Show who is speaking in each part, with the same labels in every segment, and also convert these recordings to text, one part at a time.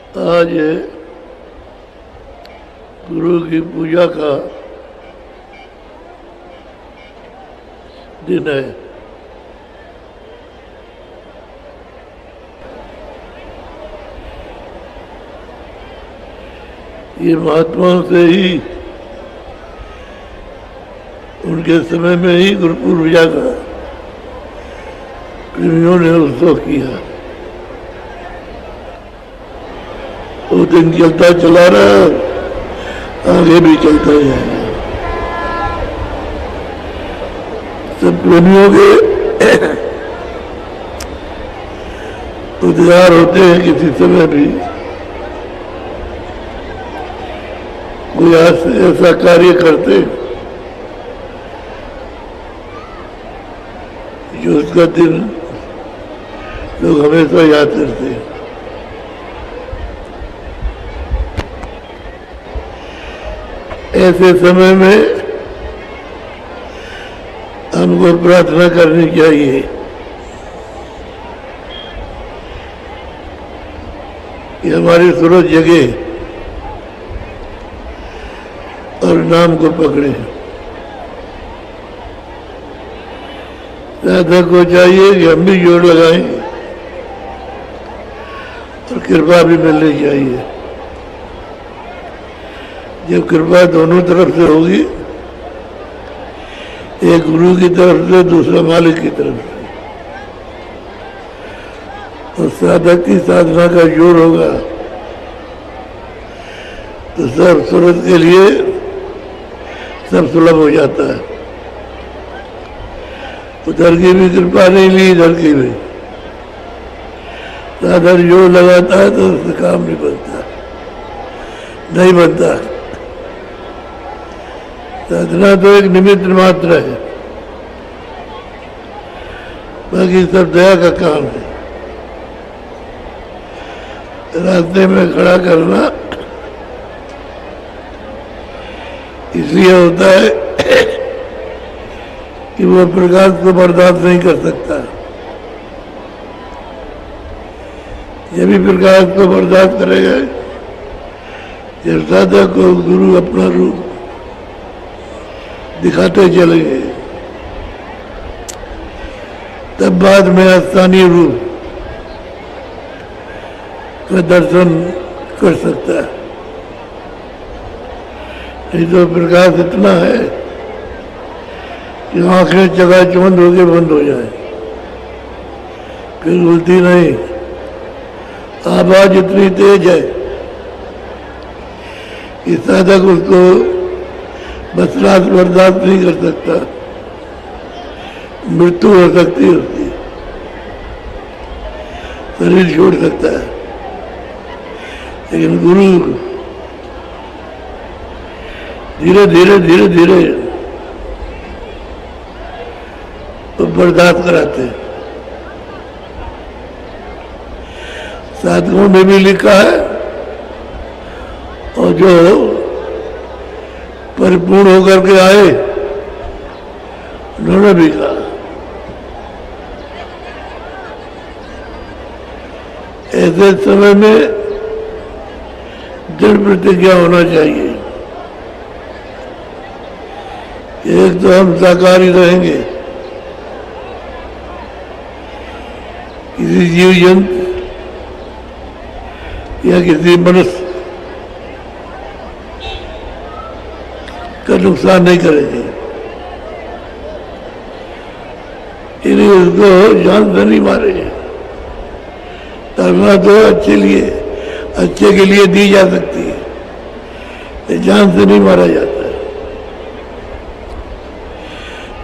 Speaker 1: आज गुरु की पूजा का दिन है। ये महात्माओं से ही उनके समय में ही गुरु पूजा का प्रेमियों ने उत्सव किया। वो दिन चलता चला रहा, आगे भी चलता जाएगा। सब प्रेमियों के इंतजार होते हैं किसी समय भी कोई ऐसा कार्य करते जो उसका दिन लोग हमेशा याद करते हैं। ऐसे समय में हमको प्रार्थना करनी चाहिए कि हमारी सूरज जगे और नाम को पकड़े। साधक को चाहिए कि हम भी जोड़ लगाएं और कृपा भी मिलनी चाहिए। जब कृपा दोनों तरफ से होगी, एक गुरु की तरफ से, दूसरा मालिक की तरफ से, और साधक की साधना का जोर होगा तो सब सूरत के लिए सब सुलभ हो जाता है। उधर की भी कृपा नहीं ली, इधर की भी। साधक जोर लगाता है तो उससे काम नहीं बनता, नहीं बनता। साधना तो एक निमित्त मात्र है, बाकी सब दया का काम है। रास्ते में खड़ा करना इसलिए होता है कि वह प्रकाश को बर्दाश्त नहीं कर सकता। जब भी प्रकाश को बर्दाश्त करेगा, जब साधक को गुरु अपना रूप दिखाते चलेंगे, तब बाद में स्थानीय रूप का दर्शन कर सकता है। नहीं तो प्रकाश इतना है कि आंखें चकाचौंध होके बंद हो जाए, फिर खुलती नहीं। आवाज इतनी तेज है कि साधक उसको बर्दाश्त नहीं कर सकता, मृत्यु हो सकती है उसकी, शरीर छोड़ सकता है। लेकिन गुरु धीरे धीरे धीरे धीरे तो बर्दाश्त कराते हैं। साधकों में भी लिखा है, और जो परिपूर्ण होकर के आए उन्होंने भी कहा। ऐसे समय में दृढ़ प्रतिज्ञा होना चाहिए। एक तो हम साकारी रहेंगे, किसी जीव जंतु या किसी मनुष्य का नुकसान नहीं करेंगे। इन्हें उसको जान से नहीं मारेंगे। करना तो अच्छे के लिए दी जा सकती है, जान से नहीं मारा जाता।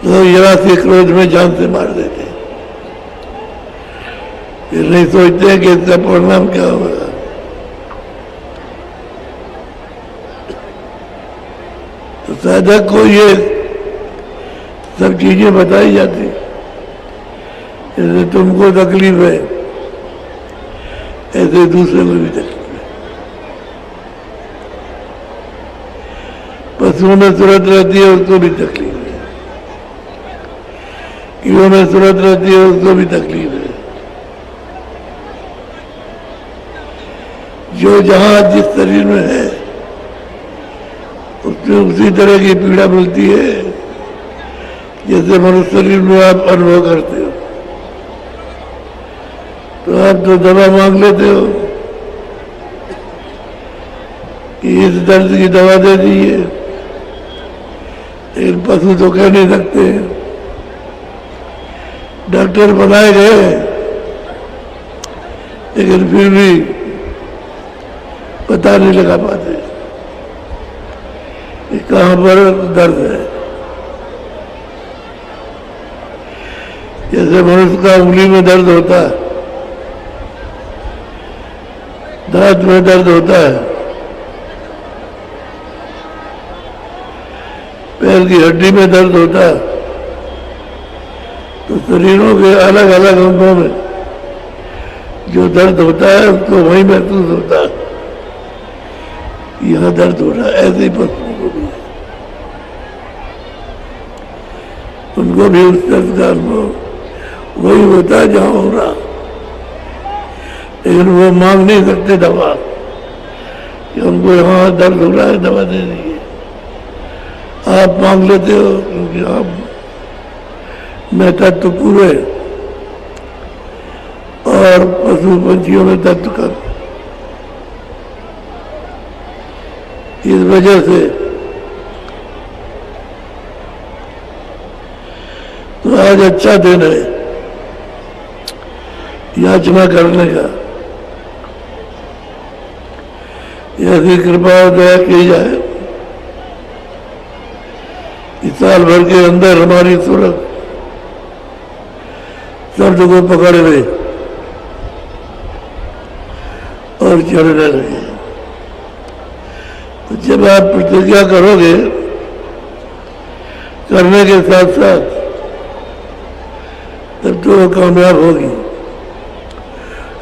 Speaker 1: तो जरा से क्रोध में जान से मार देते हैं, फिर नहीं सोचते हैं कि इसका परिणाम क्या होगा। तो साधक को ये सब चीजें बताई जाती, जैसे तुमको तकलीफ है ऐसे दूसरे को भी तकलीफ है। पशुओं में सूरत रहती है, उसको भी तकलीफ है। कीड़ों में सूरत रहती है, उसको भी तकलीफ है। जो जहां जिस शरीर में है उसमें उसी तरह की पीड़ा मिलती है जैसे मनुष्य शरीर में आप अनुभव करते हो। तो आप तो दवा मांग लेते हो कि इस दर्द की दवा दे दीजिए, लेकिन पशु तो कह नहीं सकते। डॉक्टर बनाए गए लेकिन फिर भी पता नहीं लगा पाते कि कहां पर दर्द है। जैसे मनुष्य का उंगली में दर्द होता है, दांत में दर्द होता है, पैर की हड्डी में दर्द होता है, तो शरीरों के अलग अलग अंगों में जो दर्द होता है उसको वहीं महसूस होता है, यह दर्द हो रहा है। ऐसे ही पशुओं को भी है, उनको भी उस दर्द का अनुभव वही होता है जहां हो रहा, लेकिन वो मांग नहीं सकते दवा कि उनको यहाँ दर्द हो रहा है दवा दे दीजिए। आप मांग लेते हो क्योंकि आप में तत्व पूरे और पशु पंछियों में तत्व कम, इस वजह से तो आज अच्छा दिन है याचना करने का। ऐसी कृपा और दया की जाए इस साल भर के अंदर हमारी सूरत शब्द को पकड़ ले और चढ़ने लगे। तो जब आप प्रतिज्ञा करोगे, करने के साथ साथ तब तो वो कामयाब होगी।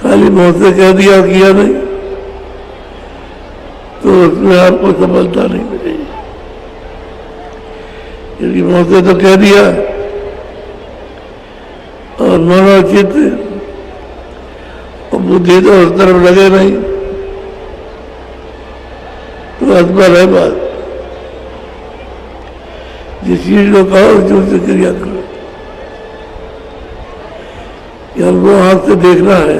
Speaker 1: खाली मुंह से कह दिया किया नहीं तो उसमें आपको सफलता नहीं मिलेगी, क्योंकि मुंह से तो कह दिया और मनो चित्त और बुद्धि तो उस तरफ लगे नहीं, तो असफल है बात। जिस चीज को कहो उस चीज से क्रिया करो। यार वो आंख से देखना है,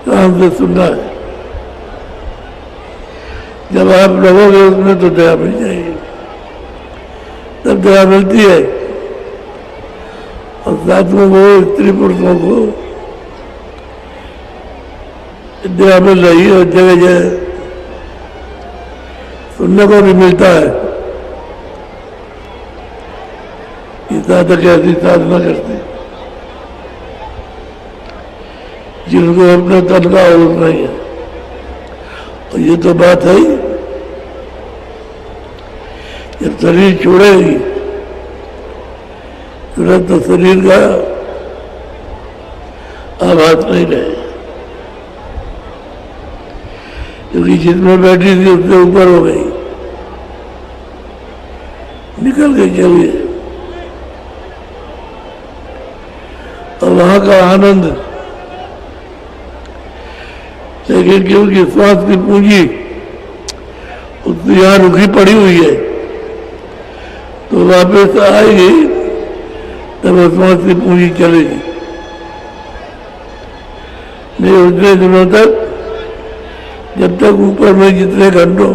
Speaker 1: कान से सुनना है। जब आप लगोगे उसमें तो दया मिल जाएगी, तब दया मिलती है। और साधुओं को, स्त्री पुरुषों को दया मिल रही है और जगह जगह सुनने को भी मिलता है। ये साधक ऐसी साधना करते हैं जिनको अपने तन का होश नहीं है। और ये तो बात है ही, जब शरीर छोड़ेगी तुरंत तो शरीर का आभास नहीं रहे, क्योंकि जिसमें बैठी थी उससे ऊपर हो गई, निकल गई, चली गई। और वहां का आनंद, लेकिन क्योंकि श्वास की पूंजी उससे यहाँ रुकी पड़ी हुई है, तो वापस आएगी तब श्वास की पूंजी चलेगी। नहीं उतने दिनों तक, जब तक ऊपर में जितने घंटों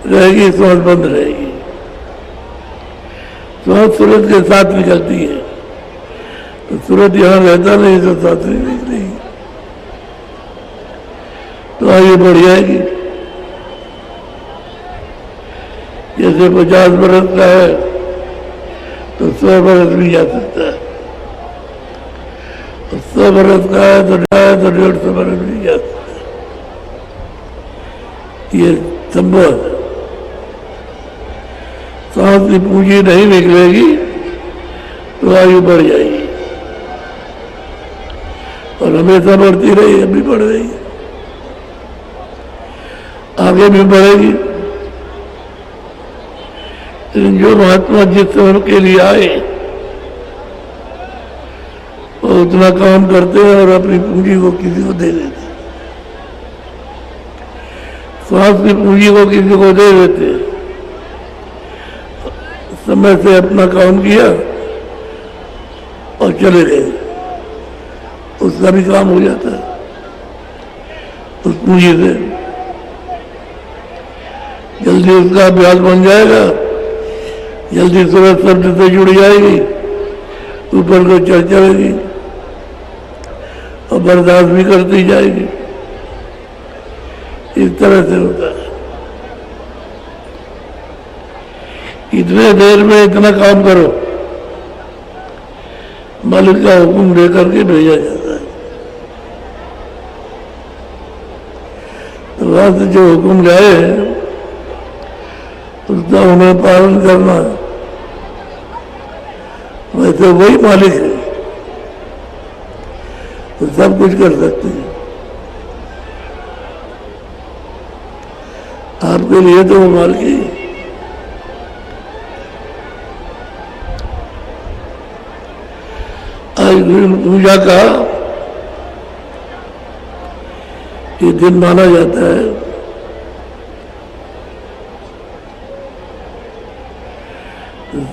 Speaker 1: रहेगी श्वास बंद रहेगी। श्वास सूरज के साथ निकलती है, तो सूरज यहाँ रहता नहीं तो सांस नहीं निकलेगी, तो आगे बढ़ जाएगी। जैसे 50 बरस का है तो 100 बरस भी जा सकता है, और 100 बरस का है तो 150 बरस भी जा सकता है। ये संभव है। सांस की पूंजी नहीं निकलेगी तो आयु बढ़ जाएगी, और हमेशा बढ़ती रही, अभी बढ़ रही है, आगे भी बढ़ेगी। लेकिन जो महात्मा जिस समय के लिए आए वो उतना काम करते हैं और अपनी पूंजी को किसी को दे देते हैं। श्वास की पूंजी को किसी को दे देते, समय से अपना काम किया और चले गए, उसका भी काम हो जाता है उस पूंजी से। जल्दी उसका अभ्यास बन जाएगा, जल्दी सूरज शब्द से जुड़ जाएगी, ऊपर को चढ़ चलेगी और बर्दाश्त भी करती जाएगी। इस तरह से होता है। इतने देर में इतना काम करो, मालिक का हुक्म दे करके भेजा जाता है। तो वहां से जो हुक्म जाए उसका उन्हें पालन करना, वैसे वही मालिक है तो सब कुछ कर सकते हैं। आपके लिए तो वो मालिक ही। आज पूजा का ये दिन माना जाता है।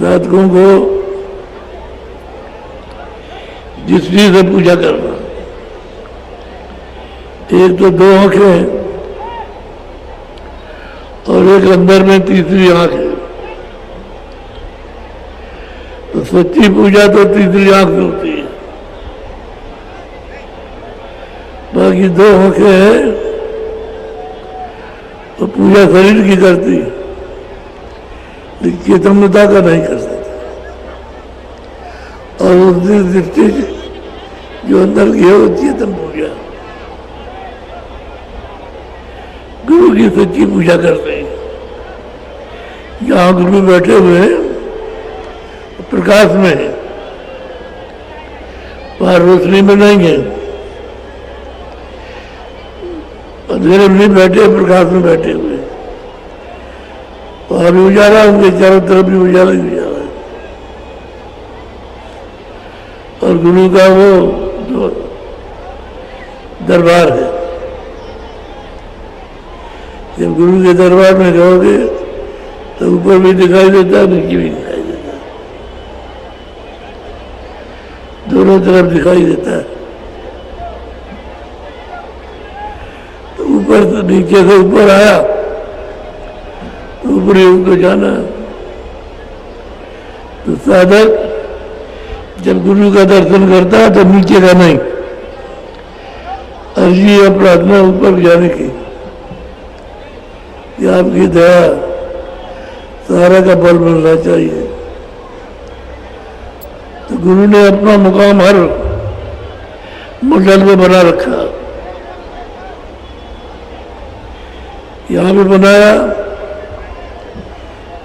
Speaker 1: साधकों को जिस चीज से पूजा करना, एक तो दो आंखें और एक अंदर में तीसरी आंख है, तो सच्ची पूजा तो तीसरी आंख से होती है। बाकी दो आंखें हैं तो पूजा शरीर की करती है, लेकिन चेतनता का नहीं कर सकते। और उसकी दृष्टि जो अंदर की है वो चेतन पूजा, गुरु की सच्ची पूजा करते हैं। यहाँ गुरु बैठे हुए हैं प्रकाश में है, वहां रोशनी में नहीं है, अंधेरे में नहीं बैठे, प्रकाश में बैठे हुए। वहां भी उजाला, उनके चारों तरफ भी उजाला ही उजाला है। और गुरु का वो जो दरबार है, जब गुरु के दरबार में जाओगे तो ऊपर भी दिखाई देता है, नीचे भी दिखाई देता है, दोनों तरफ दिखाई देता है। तो ऊपर से नीचे से ऊपर आया तो ऊपरी उनको जाना। तो साधक जब गुरु का दर्शन करता है तो नीचे का नहीं, अर्जी या प्रार्थना ऊपर जाने की, ये आपकी दया सहारा का बल मिलना चाहिए। तो गुरु ने अपना मुकाम हर मंडल में बना रखा, यहाँ भी बनाया,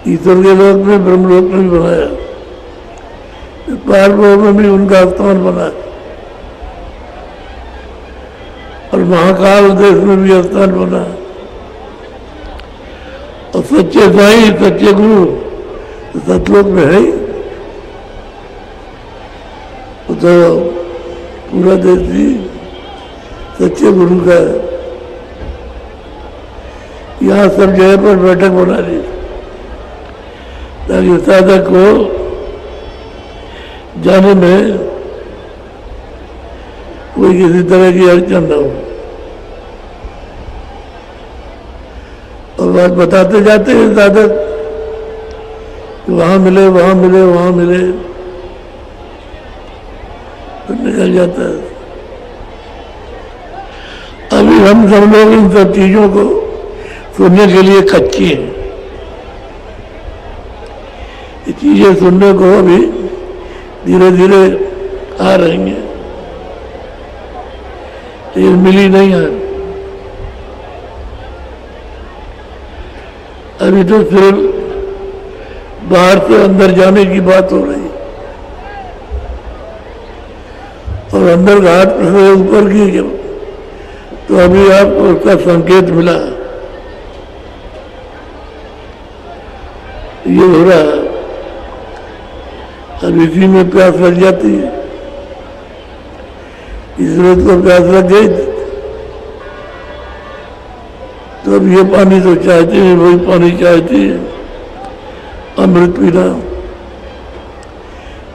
Speaker 1: ईश्वर के लोक में, ब्रह्मलोक में भी बनाया, पारलोक में भी उनका स्थान बना, और महाकाल देश में भी स्थान बना। और सच्चे साईं, सच्चे गुरु सतलोक में है ही। तो पूरा देश भी सच्चे गुरु का है। यहाँ सब जगह पर बैठक बना ली ताकि साधक को जाने में कोई किसी तरह की अड़चन न हो। और बात बताते जाते हैं साधक, वहां मिले, वहां मिले, वहां मिले, तो निकल जाता है। अभी हम सब लोग इन सब चीजों को सुनने के लिए कच्चे हैं। ये चीजें सुनने को अभी धीरे धीरे आ रही हैं, ये मिली नहीं है। अभी तो सिर्फ बाहर से अंदर जाने की बात हो रही है, और अंदर घाट से ऊपर की जब, तो अभी आपको उसका संकेत मिला, ये हो रहा है। अब इसी में प्यास लग जाती है, ईश्वर को प्यास लग गई तो अब ये पानी तो चाहते हैं, वही पानी चाहते हैं, अमृत पीना।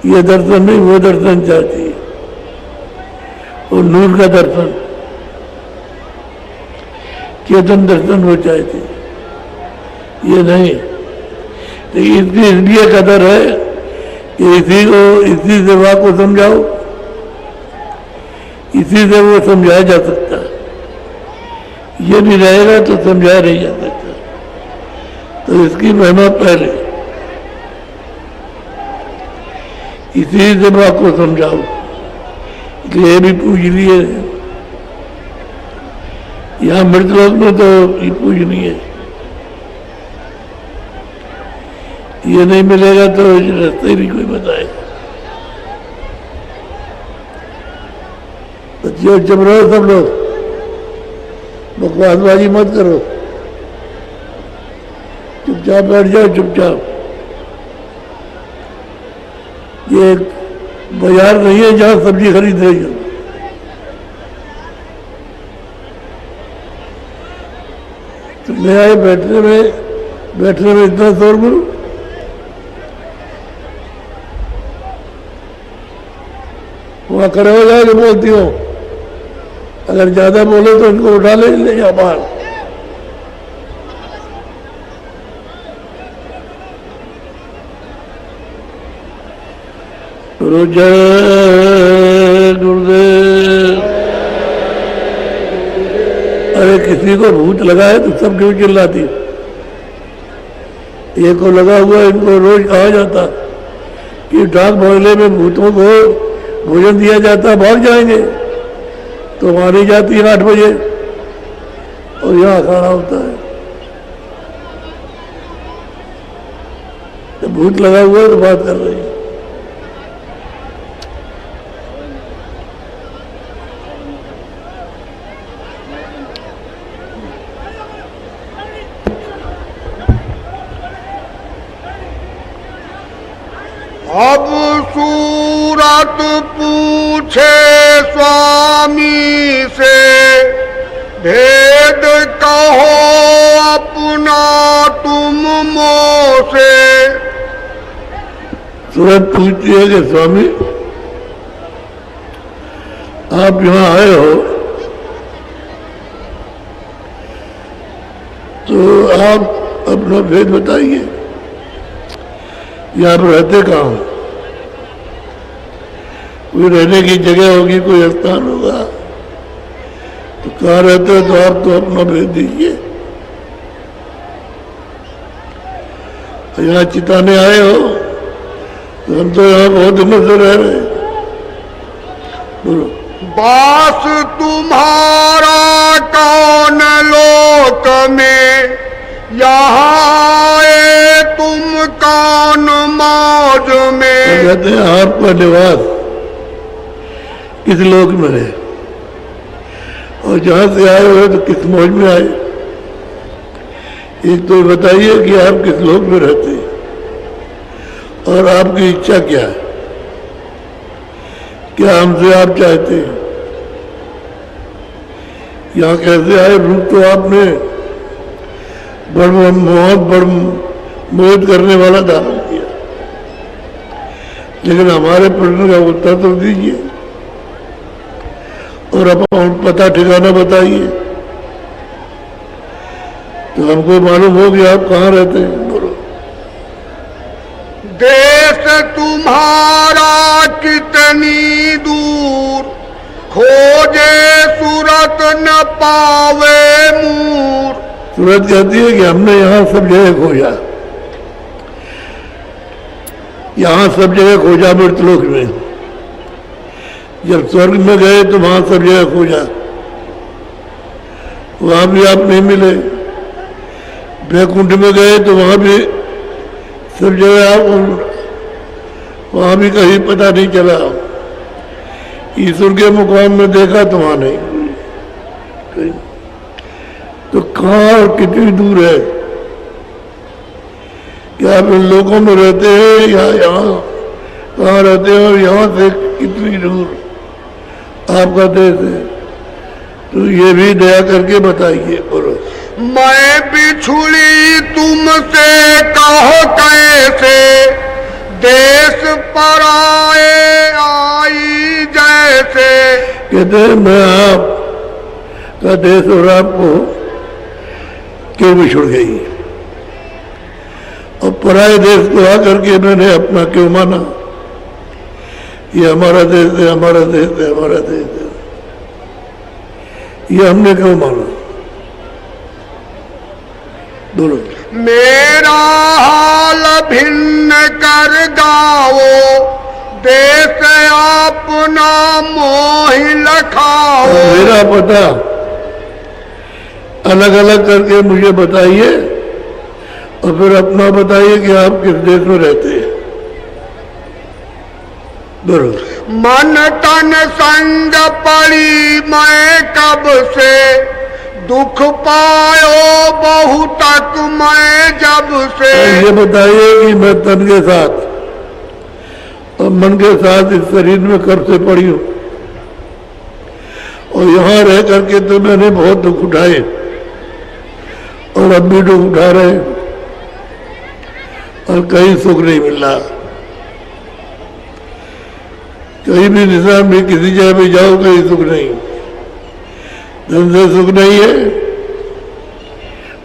Speaker 1: ये दर्शन नहीं, वो दर्शन चाहती है, और नूर का दर्शन, चेतन दर्शन वो चाहती है, ये नहीं। तो इसकी इसलिए कदर है कि इसी से वाक को समझाओ, इसी से वो समझाया जा सकता है। ये नहीं रहेगा तो समझाया नहीं जा सकता। तो इसकी महिमा पहले, इसी से वाक को समझाओ। इसलिए भी पूज लिए, यहाँ मृतलोक में तो ये पूजनीय है, ये नहीं मिलेगा तो रास्ते भी कोई बताए। जो जब रहो सब लोग, बकवासबाजी मत करो, चुपचाप बैठ जाओ, चुपचाप। ये बाजार नहीं है जहाँ सब्जी खरीद रही हो। तुमने आए बैठने में इतना शोरगुल, वहाँ खड़े हो जाए बोलती हो। अगर ज्यादा बोले तो उनको उठा ले जा बाहर। जय गुरुदेव। अरे किसी को भूत लगा है तो सब क्यों चिल्लाती? ये को लगा हुआ, इनको रोज कहा जाता कि डाक बंगले में भूतों को भोजन दिया जाता, भाग जाएंगे। तो मारी जाती है 8 बजे और यहाँ खाना होता है। तो भूत लगा हुआ है तो बात कर रही है।
Speaker 2: अब सूरत पूछे स्वामी से, भेद कहो अपना तुम मोसे।
Speaker 1: सूरत पूछती है कि स्वामी आप यहाँ आए हो तो आप अपना भेद बताइए, यहाँ पर रहते कहाँ हो? कोई रहने की जगह होगी, कोई स्थान होगा, तो कहाँ रहते हो? तो आप तो अपना भेज दीजिए। यहाँ चिताने आए हो तो हम तो यहाँ बहुत दिनों से रह रहे हैं। बोलो।
Speaker 2: बास तुम्हारा कौन लोक में, यहाँ तुम कौन मौज में।
Speaker 1: तो कहते हैं आपका निवास किस लोक में है, और जहां से आए हो तो किस मौज में आए। एक तो बताइए कि आप किस लोक में रहते हैं और आपकी इच्छा क्या है, क्या हमसे आप चाहते हैं। यहाँ कैसे आए? रूप तो आपने बड़ मोहित करने वाला धारण किया, लेकिन हमारे प्रश्न का उत्तर तो दीजिए और अपना पता ठिकाना बताइए, तो हमको मालूम हो कि आप कहाँ रहते हैं। बोलो।
Speaker 2: देश तुम्हारा कितनी दूर, खोजे सूरत न पावे मूर।
Speaker 1: सूरत कहती है कि हमने यहाँ सब जगह खोजा, यहाँ सब जगह खोजा। मृतलोक में जब स्वर्ग में गए तो वहां सब जगह खोजा, वहां भी आप नहीं मिले। बैकुंठ में गए तो वहां भी सब जगह आप, वहां भी कहीं पता नहीं चला। ईश्वर के मुकाम में देखा तो वहां नहीं कहीं। तो कहाँ और कितनी दूर है? क्या आप इन लोगों में रहते हैं या यहाँ कहाँ रहते हैं, और यहाँ से कितनी दूर आपका देश है? तो ये भी दया करके बताइए। बोलो।
Speaker 2: मैं बिछुड़ी तुमसे कहो कैसे, देश पराए आई जैसे।
Speaker 1: कहते हैं मैं आप का देश और आपको क्यों बिछुड़ गई, और पराए देश को आकर के मैंने अपना क्यों माना। ये हमारा देश है, हमारा देश है, हमारा देश है, ये हमने क्यों माना। बोलो।
Speaker 2: मेरा हाल भिन्न कर गाओ, देश अपना मोहि लखाओ।
Speaker 1: मेरा पता अलग अलग करके मुझे बताइए, और फिर अपना बताइए कि आप किस देश में रहते हैं। बरोबर।
Speaker 2: मन तन संग पड़ी मैं कब से, दुख पायो बहु तक मैं जब से।
Speaker 1: ये बताइए कि मैं तन के साथ और मन के साथ इस शरीर में कब से पड़ी हूं, और यहां रह करके तो मैंने बहुत दुख उठाए, और अब भी दुख उठा रहे, और कहीं सुख नहीं मिल रहा। कहीं भी निशान में किसी जगह पे जाओ कहीं सुख नहीं, धन से सुख नहीं है,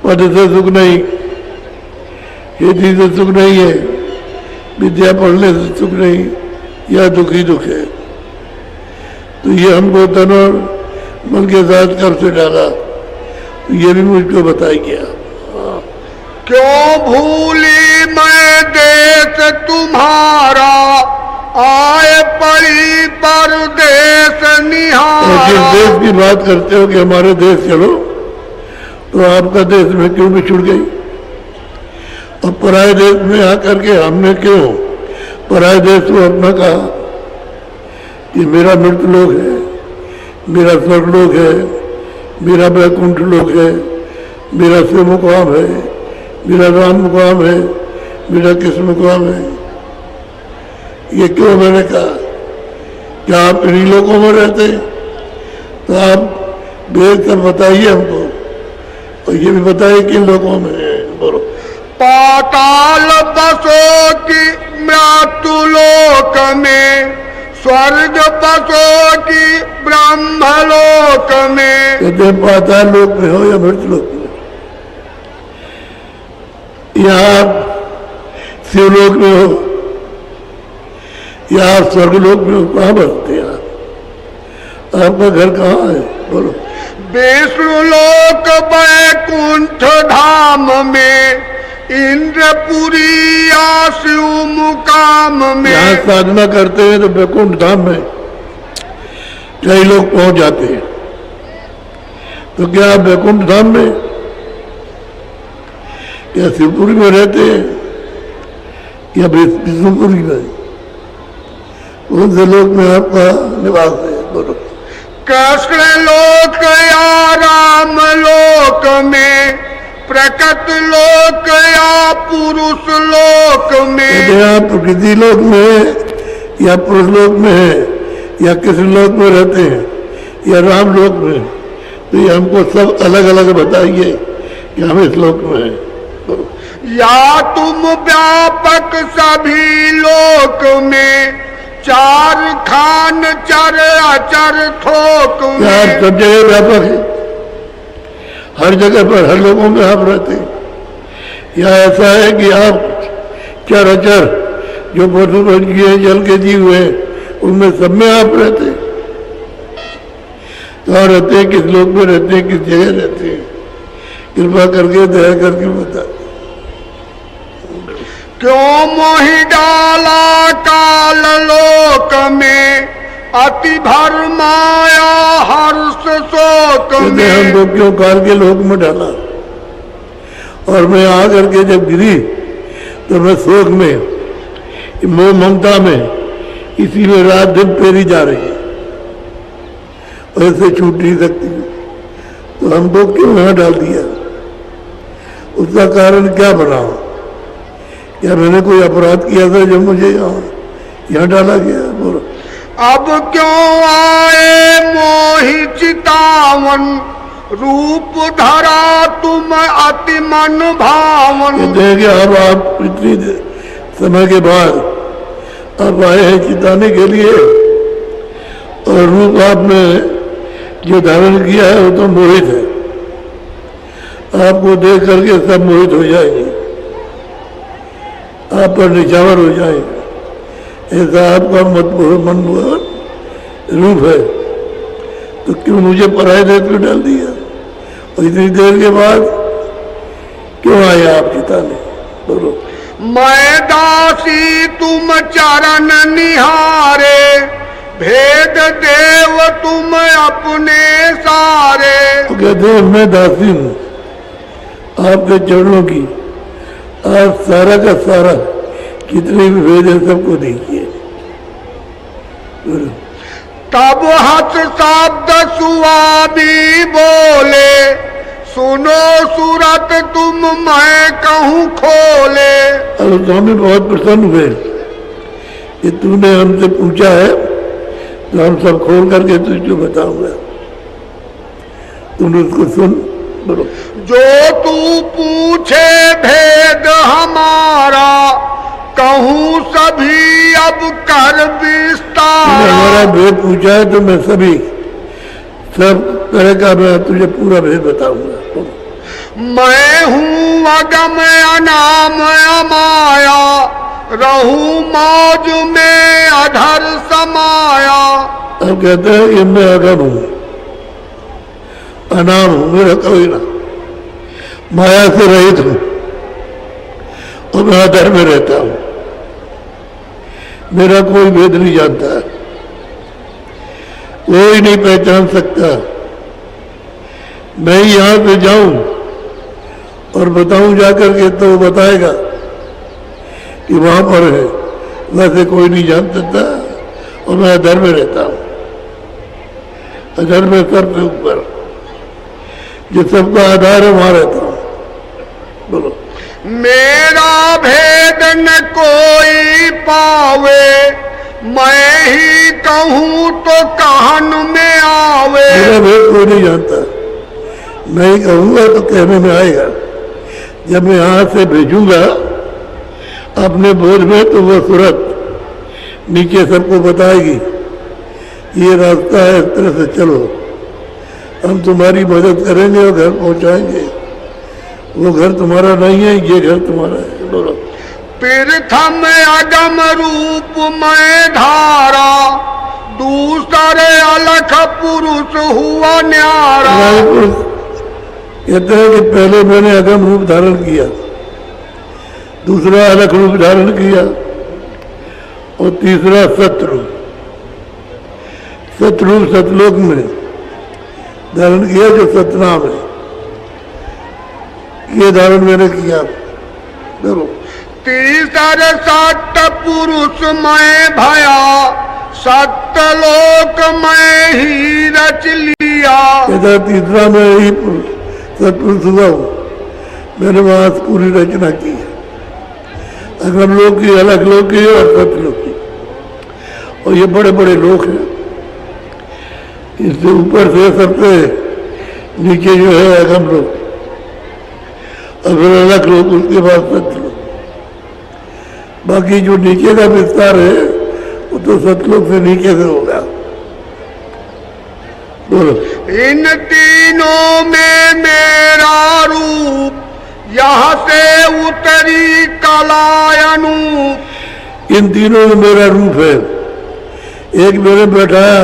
Speaker 1: पद से सुख नहीं, खेती से सुख नहीं है, विद्या पढ़ने से सुख नहीं, या दुख ही दुख है। तो ये हमको तन और मन के साथ कर से डाला, तो ये भी मुझको बताइए।
Speaker 2: क्यों भूली मैं देश तुम्हारा, आए पड़ी परदेश निहारा।
Speaker 1: जिस देश की बात करते हो कि हमारे देश चलो, तो आपका देश में क्यों बिछुड़ गई, और पराये देश में आकर के हमने क्यों पराये देश को अपना कहा कि मेरा मृत्यु लोक है, मेरा स्वर्ग लोक है, मेरा वैकुंठ लोक है, मेरा शिव मुकाम है, मेरा राम मुकाम है, मेरा कृष्ण मुकाम है। ये क्यों मैंने कहा? क्या आप इन्हीं लोगों में रहते? तो आप भेज कर बताइए हमको, और ये भी बताइए किन लोगों में है। बोलो।
Speaker 2: पाताल बसो की मृत्यु लोक में, स्वर्ग बसो की ब्रह्म लोक में।
Speaker 1: कहते पाताल लोक में हो या मृत्यु लोक में, या आप शिवलोक में हो या आप स्वर्गलोक में हो, कहाँ बसते हैं आप? आपका घर कहाँ है? बोलो।
Speaker 2: विष्णु लोक वैकुंठ धाम में, इंद्रपुरी या शिव मुकाम में।
Speaker 1: यहाँ साधना करते हैं तो वैकुंठ धाम में कई लोग पहुंच जाते हैं, तो क्या आप वैकुंठ धाम में या शिवपुरी में रहते हैं या विष्णुपुरी में? कौन से लोक में आपका निवास है? बोलो।
Speaker 2: कृष्ण लोक या राम लोक में, प्रकट लोक या पुरुष लोक में।
Speaker 1: आप प्रकृति लोक में है या पुरुष लोक में है या कृष्ण लोक में रहते हैं या राम लोक में, तो ये हमको सब अलग अलग बताइए कि हम इस लोक में हैं।
Speaker 2: या तुम व्यापक सभी लोक में, चार खान चर अचर थोक में।
Speaker 1: आप सब जगह व्यापक है, हर जगह पर हर लोगों में आप रहते हैं, या ऐसा है कि आप चर अचर जो पशु पक्षी हैं, जल के जीव हैं, उनमें सब में आप रहते हैं? कहाँ रहते हैं, किस लोक में रहते हैं, किस जगह रहते हैं? कृपा करके दया करके बता।
Speaker 2: क्यों मोहि डाला काल लोक में, अति भर माया हर्ष शोक में।
Speaker 1: हमको क्यों काल के लोक में डाला, और मैं आकर के जब गिरी तो मैं शोक में, मोह ममता में, इसी में रात दिन फेरी जा रही है, और ऐसे छूट नहीं सकती। तो हमको क्यों यहाँ डाल दिया? उसका कारण क्या बना? क्या मैंने कोई अपराध किया था जो मुझे यहाँ डाला गया? बोलो।
Speaker 2: अब क्यों आए मोहि चितावन, रूप धरा तुम अति मन भावन।
Speaker 1: देखिए अब आप इतनी समय के बाद आप आए हैं चिताने के लिए, और रूप आपने जो धारण किया है वो तो मोहित है, आपको देख करके सब मोहित हो जाएंगे, आप पर निछावर हो जाएंगे। ऐसा आपका मनमोहन रूप है, तो क्यों मुझे पराये देश में डाल दिया, और इतनी देर के बाद क्यों आए आप चिताने? बोलो।
Speaker 2: मैं दासी तुम चरण निहारे, भेद देव तुम अपने सारे।
Speaker 1: तो कहते हैं मैं दासी हूँ आपके चरणों की, आप सारा का सारा कितने भी भेद है सबको दीजिए।
Speaker 2: तब हंस शब्द सुआदी बोले, सुनो सूरत तुम मैं कहूँ खोले।
Speaker 1: अब स्वामी बहुत प्रसन्न हुए कि तूने हमसे पूछा है तो हम सब खोल करके तुझको बताऊंगा, तुम उसको सुन। बोलो।
Speaker 2: जो तू पूछे भेद हमारा, कहूँ सभी अब कर विस्तार।
Speaker 1: हमारा भेद पूछा है तो मैं सभी सब तरह का मैं तुझे पूरा भेद बताऊंगा।
Speaker 2: मैं हूँ अगम अनाम अमाया, रहूं मौज में अधर समाया।
Speaker 1: अब कहते हैं कि मैं अगम हूँ, अनाम हूँ, मेरा कोई ना, माया से रहित हूँ, और मैं अधर में रहता हूँ, मेरा कोई भेद नहीं जानता, कोई नहीं पहचान सकता। मैं यहाँ पे जाऊं और बताऊं जाकर के तो वो बताएगा कि वहां पर है, वैसे कोई नहीं जान सकता, और मैं अधर में रहता हूं, अधर में सर से ऊपर, जो सबका आधार है वहां रहता हूं। बोलो।
Speaker 2: मेरा भेद न कोई पावे, मैं ही कहूँ तो कहन में आवे।
Speaker 1: मेरा भेद कोई नहीं जानता, मैं ही कहूँगा तो कहने में आएगा। जब मैं यहाँ से भेजूंगा अपने बोझ में, तो वो सूरत नीचे सबको बताएगी, ये रास्ता है, इस तरह से चलो, हम तुम्हारी मदद करेंगे और घर पहुँचाएंगे। वो घर तुम्हारा नहीं है, ये घर तुम्हारा है। बोलो।
Speaker 2: प्रथम अगम रूप मैं धारा, दूसरे अलख पुरुष हुआ न्यारा।
Speaker 1: कहते हैं कि पहले मैंने अगम रूप धारण किया, दूसरा अलख रूप धारण किया, और तीसरा सतरूप, सतरूप सतलोक में धारण किया, जो सतनाम है, ये धारण मैंने किया। देखो।
Speaker 2: तीसर सत पुरुष मैं भया, सतलोक मैं ही रच लिया।
Speaker 1: कहता तीसरा मैं ही सतपुरुष हुआ हूँ, मैंने वहां पूरी रचना की है, अगम लोक की, अलग लोक की और सतलोक की, और ये बड़े बड़े लोक हैं। इससे ऊपर से सबसे नीचे जो है अगम लोक, और फिर अलग लोक, उसके बाद सतलोक। बाकी जो नीचे का विस्तार है वो तो सतलोक से नीचे से होगा। बोलो।
Speaker 2: इन तीनों में मेरा रूप, यहाँ से उतरी कलायनूप।
Speaker 1: इन तीनों में मेरा रूप है, एक मैंने बैठाया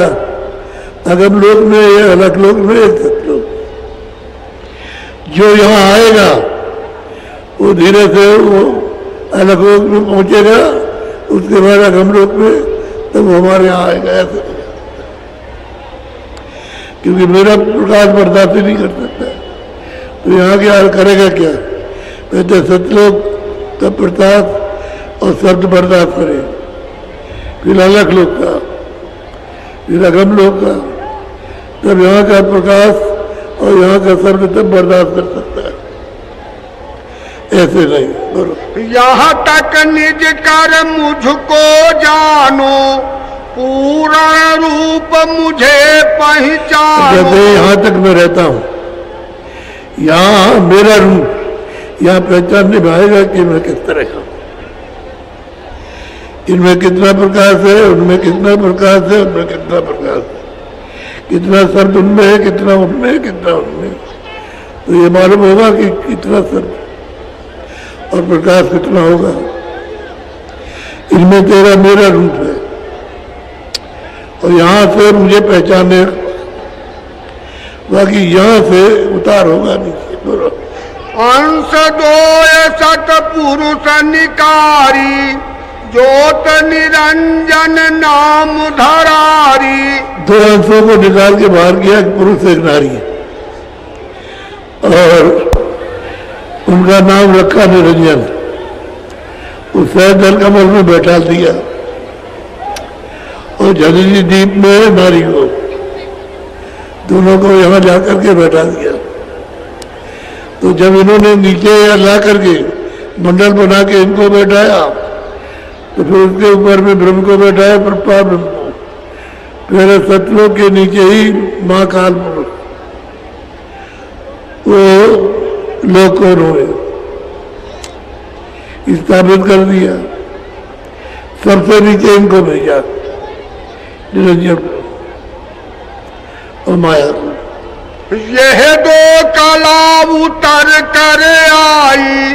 Speaker 1: अगम लोक में, ये अलग लोक में, एक सतलोक। जो यहाँ आएगा वो धीरे से वो अलग लोक में पहुंचेगा, उसके बाद अगम लोक में, तब वो हमारे यहाँ आएगा। ऐसे क्योंकि मेरा प्रकाश बर्दाश्त नहीं कर सकता, तो यहाँ क्या करेगा? क्या कहते सतलोक का प्रकाश और शब्द बर्दाश्त करे, फिर अलग लोक का, फिर अगम लोक का, तब यहाँ का प्रकाश और यहाँ का शब्द तब बर्दाश्त कर सकता है, ऐसे नहीं। बरो।
Speaker 2: यहाँ तक निज कर मुझको जानो, पूर्ण रूप मुझे पहचानो।
Speaker 1: कहते यहाँ तक मैं रहता हूँ, यहाँ मेरा रूप, यहाँ पहचान नहीं पाएगा कि मैं किस तरह का हूँ, इनमें कितना प्रकाश है, उनमें कितना प्रकाश है, उनमें कितना प्रकाश है, कितना सर्प उनमें है, कितना उनमें है, कितना उनमें। तो ये मालूम होगा कि कितना सर्प और प्रकाश कितना होगा। इनमें तेरा मेरा रूप है और यहाँ से मुझे पहचाने, बाकी यहाँ से उतार होगा नीचे। बोलो।
Speaker 2: अंश दो सत पुरुष निकारी, ज्योत निरंजन नाम धरारी।
Speaker 1: दो अंशों को निकाल के बाहर किया, एक पुरुष एक नारी है और उनका नाम रखा निरंजन। उस जल कमल में बैठा दिया और जगजी दीप में नारी को, दोनों को यहाँ ला करके बैठा दिया। तो जब इन्होंने नीचे ला करके मंडल बना के इनको बैठाया, तो फिर उसके ऊपर में ब्रह्म को बैठाया, पर पार ब्रह्म को, फिर सतलोक के नीचे ही माँ काल पुरुष, वो लोक को उन्होंने स्थापित कर दिया। सबसे नीचे इनको भेजा निरंजन और माया को।
Speaker 2: यह दो कला उतर कर आई,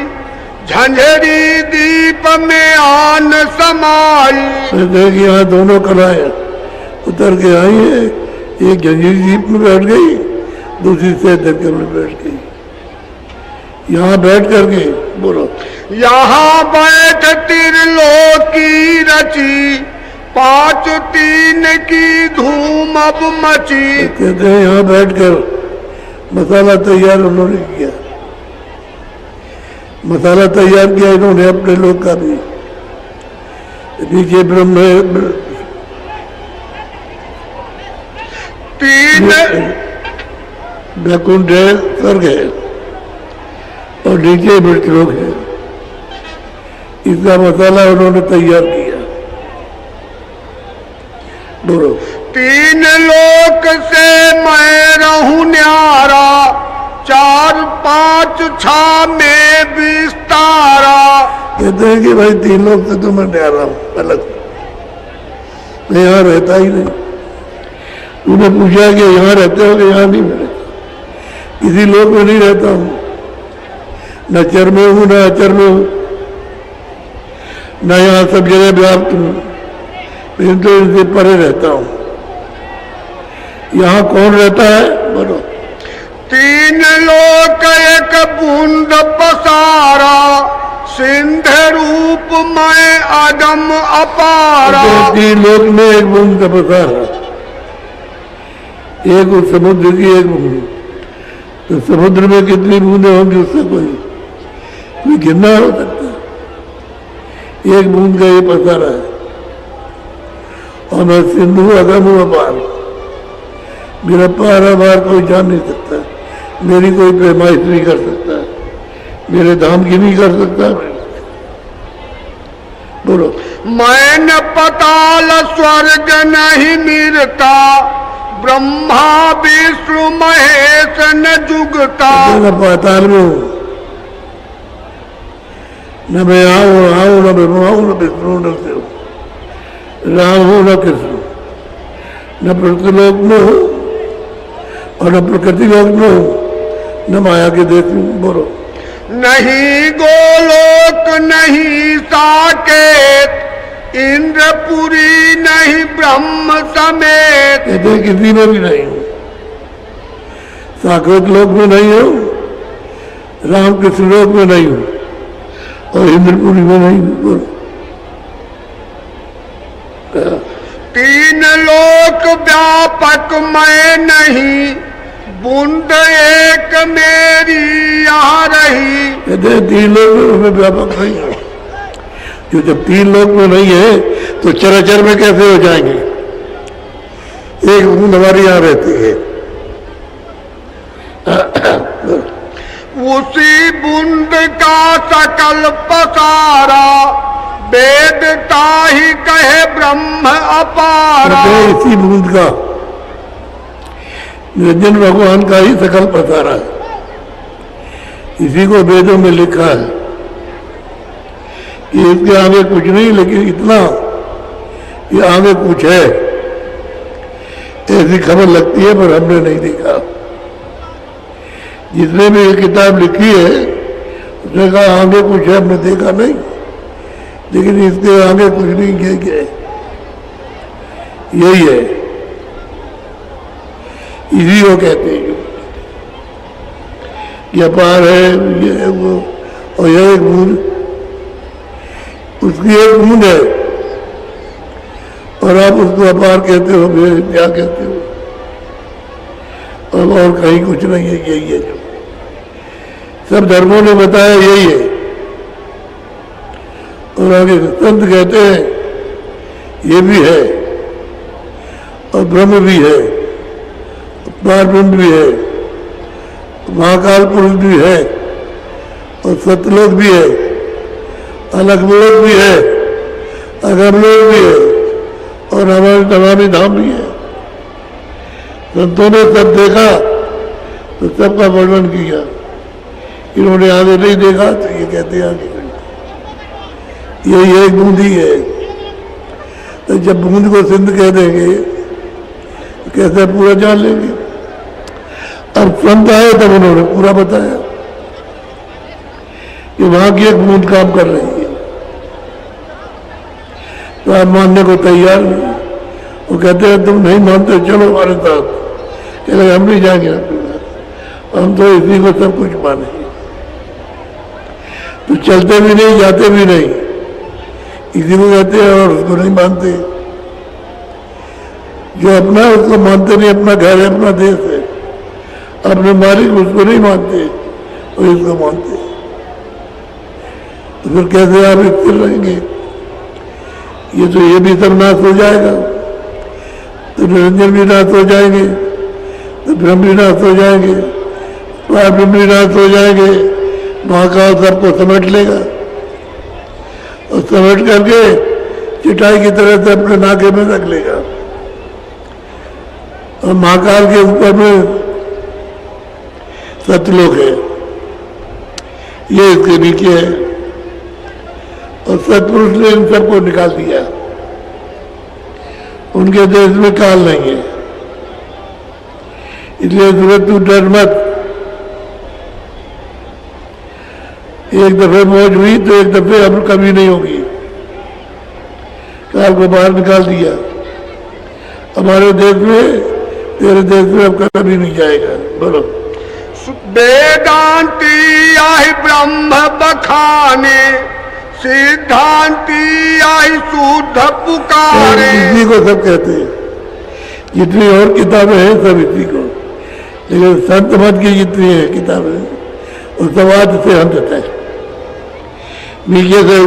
Speaker 2: झंझरी दीप में आन समाई।
Speaker 1: देखिए यहाँ दोनों कलाएं उतर के आई है, एक झंझरी दीप में बैठ गई, दूसरी से दरकर में बैठ गई। यहाँ बैठ करके बोलो।
Speaker 2: यहाँ बैठ त्रिलोकी रची, पांच तीन की धूम अब मची।
Speaker 1: कहते हैं यहाँ बैठकर मसाला तैयार उन्होंने किया, मसाला तैयार किया इन्होंने अपने लोग का भी। नीचे ब्रह्म है,
Speaker 2: तीन
Speaker 1: वैकुंठ है, स्वर्ग है और नीचे मृतलोक है। इसका मसाला उन्होंने तैयार किया। बोलो।
Speaker 2: तीन लोक से मैं रहूं न्यारा, चार पांच छा में विस्तारा।
Speaker 1: कहते हैं कि भाई तीन लोग से तो मैं न्यारा हूं, अलग, मैं यहाँ रहता ही नहीं। उन्हें पूछा कि यहाँ रहते हो कि यहाँ नहीं, मैं किसी लोक में नहीं रहता हूँ, न चर में हूँ न अचर में हूँ, न यहाँ सब जगह व्याप्त हूँ, मैं तो इनसे परे रहता हूँ। यहाँ कौन रहता है? बोलो।
Speaker 2: तीन लोक एक बूंद पसारा, सिंध रूप मैं अदम अपारा।
Speaker 1: तीन लोक में एक बूंद का पसारा, एक उस समुद्र की एक बूंद। तो समुद्र में कितनी बूंदें होंगी उससे कोई गिनना हो सकता है। एक बूंद का ये पसारा है और मैं सिंधु अगम अपार, मेरा पारा बार कोई जान नहीं सकता, मेरी कोई पैमाइश नहीं कर सकता, मेरे धाम की नहीं कर सकता। बोलो।
Speaker 2: मैं न पताल स्वर्ग नहीं मिलता, ब्रह्मा विष्णु महेश न जुगता।
Speaker 1: न पाताल में हूँ, न मैं आऊँ न ब्रह्मा हूँ, न विष्णु न शिव, राम हूँ न कृष्ण, न पृथ्वीलोक में हूँ और न प्रकृति लोक में हूँ, न माया के देश में। बोलो।
Speaker 2: नहीं गोलोक नहीं साकेत, इंद्रपुरी नहीं ब्रह्म समेत।
Speaker 1: कहते किसी में भी नहीं हूँ, साकेत लोक में नहीं हूँ, राम कृष्ण लोक में नहीं हूँ और इंद्रपुरी में नहीं हूँ। बोलो।
Speaker 2: तीन लोक व्यापक मैं नहीं, बूंद एक मेरी यहाँ रही।
Speaker 1: कहते तीन लोग में व्यापक नहीं है, जो जब तीन लोग में नहीं है तो चराचर में कैसे हो जाएंगे? एक बूंद हमारी यहाँ रहती है,
Speaker 2: उसी बूंद का सकल पसारा, वेद ताहि कहे ब्रह्म अपारा।
Speaker 1: इसी बूंद का निरंजन भगवान का ही सकल प्रसार है। इसी को वेदों में लिखा है कि इसके आगे कुछ नहीं, लेकिन इतना ये आगे कुछ है ऐसी खबर लगती है, पर हमने नहीं देखा। जिसने भी ये किताब लिखी है उसने कहा आगे कुछ है, हमने देखा नहीं, लेकिन इसके आगे कुछ नहीं है, यही है, इसी को कहते हैं कि अपार है ये वो। और यह एक बूंद, उसकी एक बूंद है और आप उसको अपार कहते हो, क्या कहते हो, और कहीं कुछ नहीं है, यही है जो सब धर्मों ने बताया, यही है। और आगे संत कहते हैं ये भी है और ब्रह्म भी है, पार ब्रह्म भी है, महाकाल पुरुष भी है और सतलोक भी है, अलगलोक भी है, अगमलोक भी है और हमारे नमामि धाम भी है। संतों ने सब देखा तो सबका वर्णन किया, इन्होंने आगे नहीं देखा तो ये कहते हैं आगे यही एक बूंद ही है। तो जब बूंद को सिंध कह देंगे तो कैसे पूरा जान लेंगे। अब संत आए तब उन्होंने पूरा बताया कि वहां की एक बूंद काम कर रही है, तो आप मानने को तैयार नहीं। वो कहते हैं तुम नहीं मानते चलो हमारे साथ, कहते हम नहीं जाएंगे आपके साथ, हम तो इसी को सब कुछ मानेंगे। तो चलते भी नहीं, जाते भी नहीं, इसी को कहते हैं और उसको नहीं मानते। जो अपना है उसको मानते नहीं, अपना घर है, अपना देश है, अपने मालिक उसको नहीं मानते और इसको मानते। तो फिर कैसे आप स्थिर रहेंगे? ये तो ये भी सब नाश हो जाएगा, तो निरंजन भी नाश हो जाएंगे, तो ब्रह्म भी नाश हो जाएंगे, ब्रह्म भी नाश हो जाएंगे, महाकाल सबको समेट लेगा और समेट करके चिटाई की तरह से अपने नाके में रख लेगा। और महाकाल के ऊपर में सतलोक है, ये इसके नीचे है और सतपुरुष ने इन सबको निकाल दिया। उनके देश में काल नहीं है, इसलिए सूरज तू डर मत। एक दफे मौज हुई तो एक दफे अब कभी नहीं होगी। काल को बाहर निकाल दिया हमारे देश में, तेरे देश में अब कभी नहीं जाएगा। बोलो
Speaker 2: वेदांती आई ब्रह्म बखाने, सिद्धांती आई शुद्ध पुकारे।
Speaker 1: इसी को सब कहते हैं, जितनी और किताबें हैं सब इसी को, लेकिन संत मत की जितनी है किताबें वो सब आज से अंत तक, नीचे से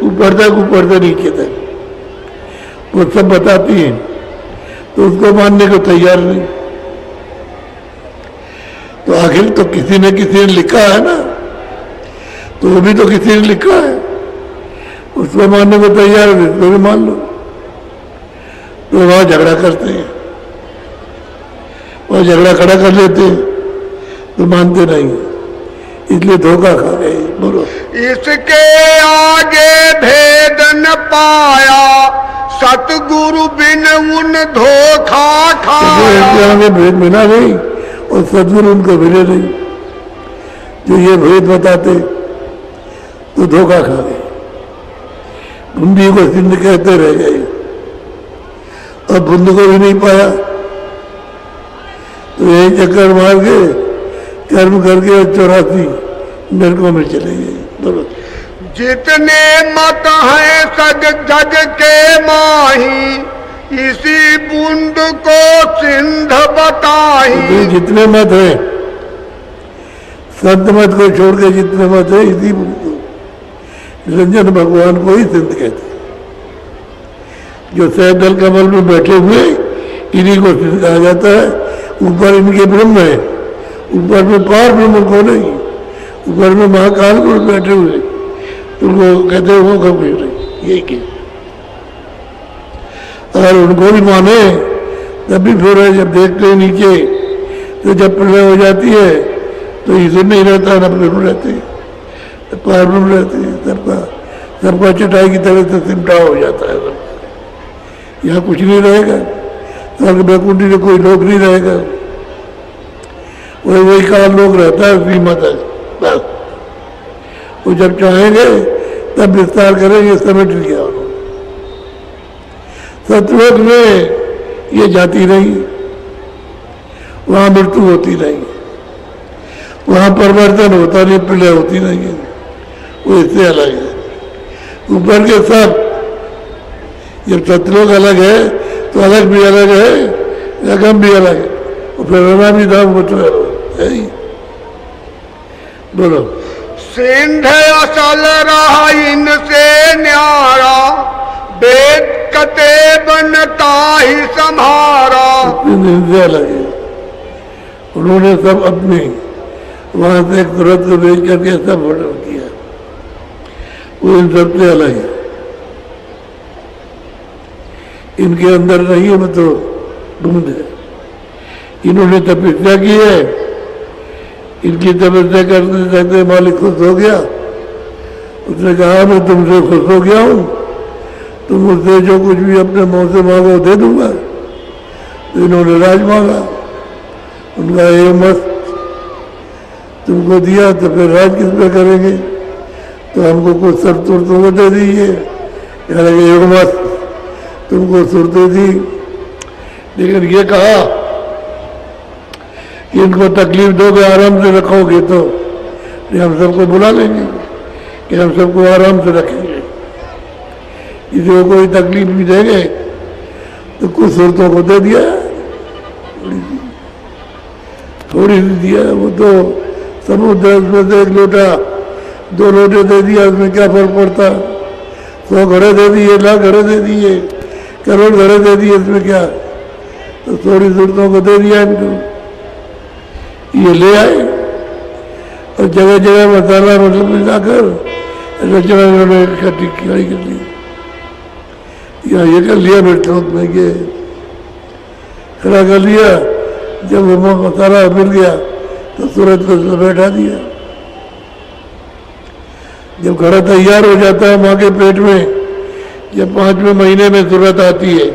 Speaker 1: ऊपर तक, ऊपर से नीचे तक वो सब बताती हैं, तो उसको मानने को तैयार नहीं। तो आखिर तो किसी ने लिखा है ना, तो वो भी तो किसी ने लिखा है, उसको मानने को तैयार है, उसको भी मान लो। तो वहां झगड़ा करते हैं, वहां झगड़ा खड़ा कर लेते हैं, तो मानते नहीं, इसलिए धोखा खा गए। बोलो
Speaker 2: इसके आगे भेद न पाया, सतगुरु बिन उन धोखा खाया।
Speaker 1: आगे भेद मिला नहीं और सदगुरु उनको मिले नहीं, जो ये भेद बताते तो धोखा खा गए। बुंदी को सिंध कहते रह गए और बुंद को भी नहीं पाया, तो यही चक्कर मार के कर्म करके 84 नरकों में चले गए। बोलो
Speaker 2: जितने मत हैं सद जग के माही, इसी बूंद को सिंध बताई।
Speaker 1: तो जितने मत हैं, संत मत को छोड़ के जितने मत है, इसी बूंद को निरंजन भगवान को ही सिंध कहते हैं। जो सैदल कमल में बैठे हुए इन्हीं को सिंध कहा जाता है। ऊपर इनके ब्रह्म है, ऊपर में पार ब्रह्म को नहीं, ऊपर में महाकाल को बैठे हुए, उनको कहते हो कभी नहीं। यही के अगर उनको भी माने तब भी फिर है, जब देखते हैं नीचे तो जब प्रलय हो जाती है तो इसे नहीं रहता, न फिर रहते पैर में रहते सबका चटाई की तरह से सिमटा हो जाता है सबका। यहाँ कुछ नहीं रहेगा, स्वर्ग बैकुंठी में कोई लोग नहीं रहेगा, वही काल लोग रहता है सीमा तक बस। वो जब चाहेंगे तब विस्तार करेंगे, समेट लिया उन्होंने। सतलोक में ये जाती रही, वहां मृत्यु होती नहीं, वहां परिवर्तन होता नहीं, प्रलय होती नहीं है, वो इससे अलग है। ऊपर के सब जब सतलोक अलग है तो अलग भी अलग है, रकम भी अलग है, और फिर रहना भी था वो तो है ही। बोलो।
Speaker 2: सिंध असल रहा इनसे न्यारा, वेद कते बनता ही संहारा।
Speaker 1: इनसे अलग है, उन्होंने सब अपनी वहां से एक तुरंत को भेज करके सब ऑर्डर किया, वो इन सबसे अलग है। इनके अंदर नहीं है, मैं तो ढूंढ है। इन्होंने तपस्या की है, इनकी तपस्या करते करते मालिक खुश हो गया, उसने कहा मैं तुमसे खुश हो गया हूं, तुम मुझसे जो कुछ भी अपने मुंह से मांगो दे दूंगा। तो इन्होंने राज मांगा, उनका ये मस्त तुमको दिया तो फिर राज किस पे करेंगे, तो हमको कुछ सब तुरतों को दे दीजिए। यानी योग मस्त तुमको सुरते दी, लेकिन ये कहा कि इनको तकलीफ दोगे आराम से रखोगे तो हम सबको बुला लेंगे कि हम सबको आराम से रखेंगे। किसी को कोई तकलीफ भी देंगे तो कुछ सूरतों को दे दिया, थोड़ी सी दिया, वो तो समुद्र में से 1 लोटा 2 लोटे दे दिया, उसमें क्या फर्क पड़ता। 100 घड़े दे दिए, लाख घड़े दे दिए, करोड़ घड़े दे दिए, इसमें क्या। तो थोड़ी सूरतों को दे दिया इनको, ये ले आए और जगह जगह मसाला मतलब मिलाकर रचना इन्होंने इकट्ठी खड़ी कर ली। या ये कर लिया मृतलोक में, ये खड़ा कर लिया। जब वो मसाला मिल गया तो सूरज को बैठा दिया। जब घड़ा तैयार हो जाता है माँ के पेट में, जब 5वें महीने में सूरत आती है,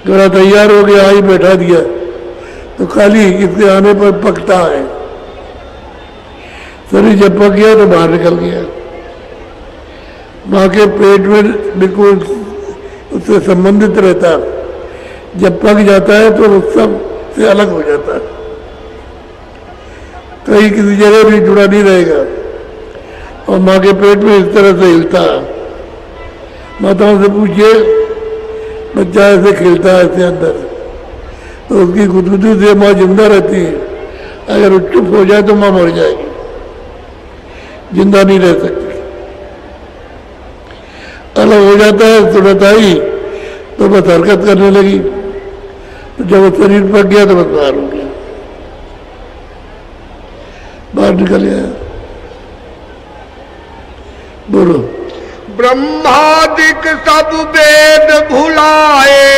Speaker 1: घड़ा तैयार हो गया, आई बैठा दिया, तो खाली इसके आने पर पकता है। शरीर जब पक गया तो बाहर निकल गया, माँ के पेट में बिल्कुल उससे संबंधित रहता। जब पक जाता है तो उस सब से अलग हो जाता है, कहीं किसी जगह भी जुड़ा नहीं रहेगा, और माँ के पेट में इस तरह से हिलता है। माताओं से पूछिए, बच्चा ऐसे खिलता है ऐसे अंदर, तो उसकी गुदगुदी से माँ जिंदा रहती है। अगर चुप हो जाए तो माँ मर जाएगी, जिंदा नहीं रह सकती। अलग हो जाता है तुरंत आई तो बस हरकत करने लगी, तो जब वो शरीर पक गया तो बस बाहर हो गया, बाहर निकल गया। बोलो।
Speaker 2: ब्रह्मादिक सब वेद भुलाए,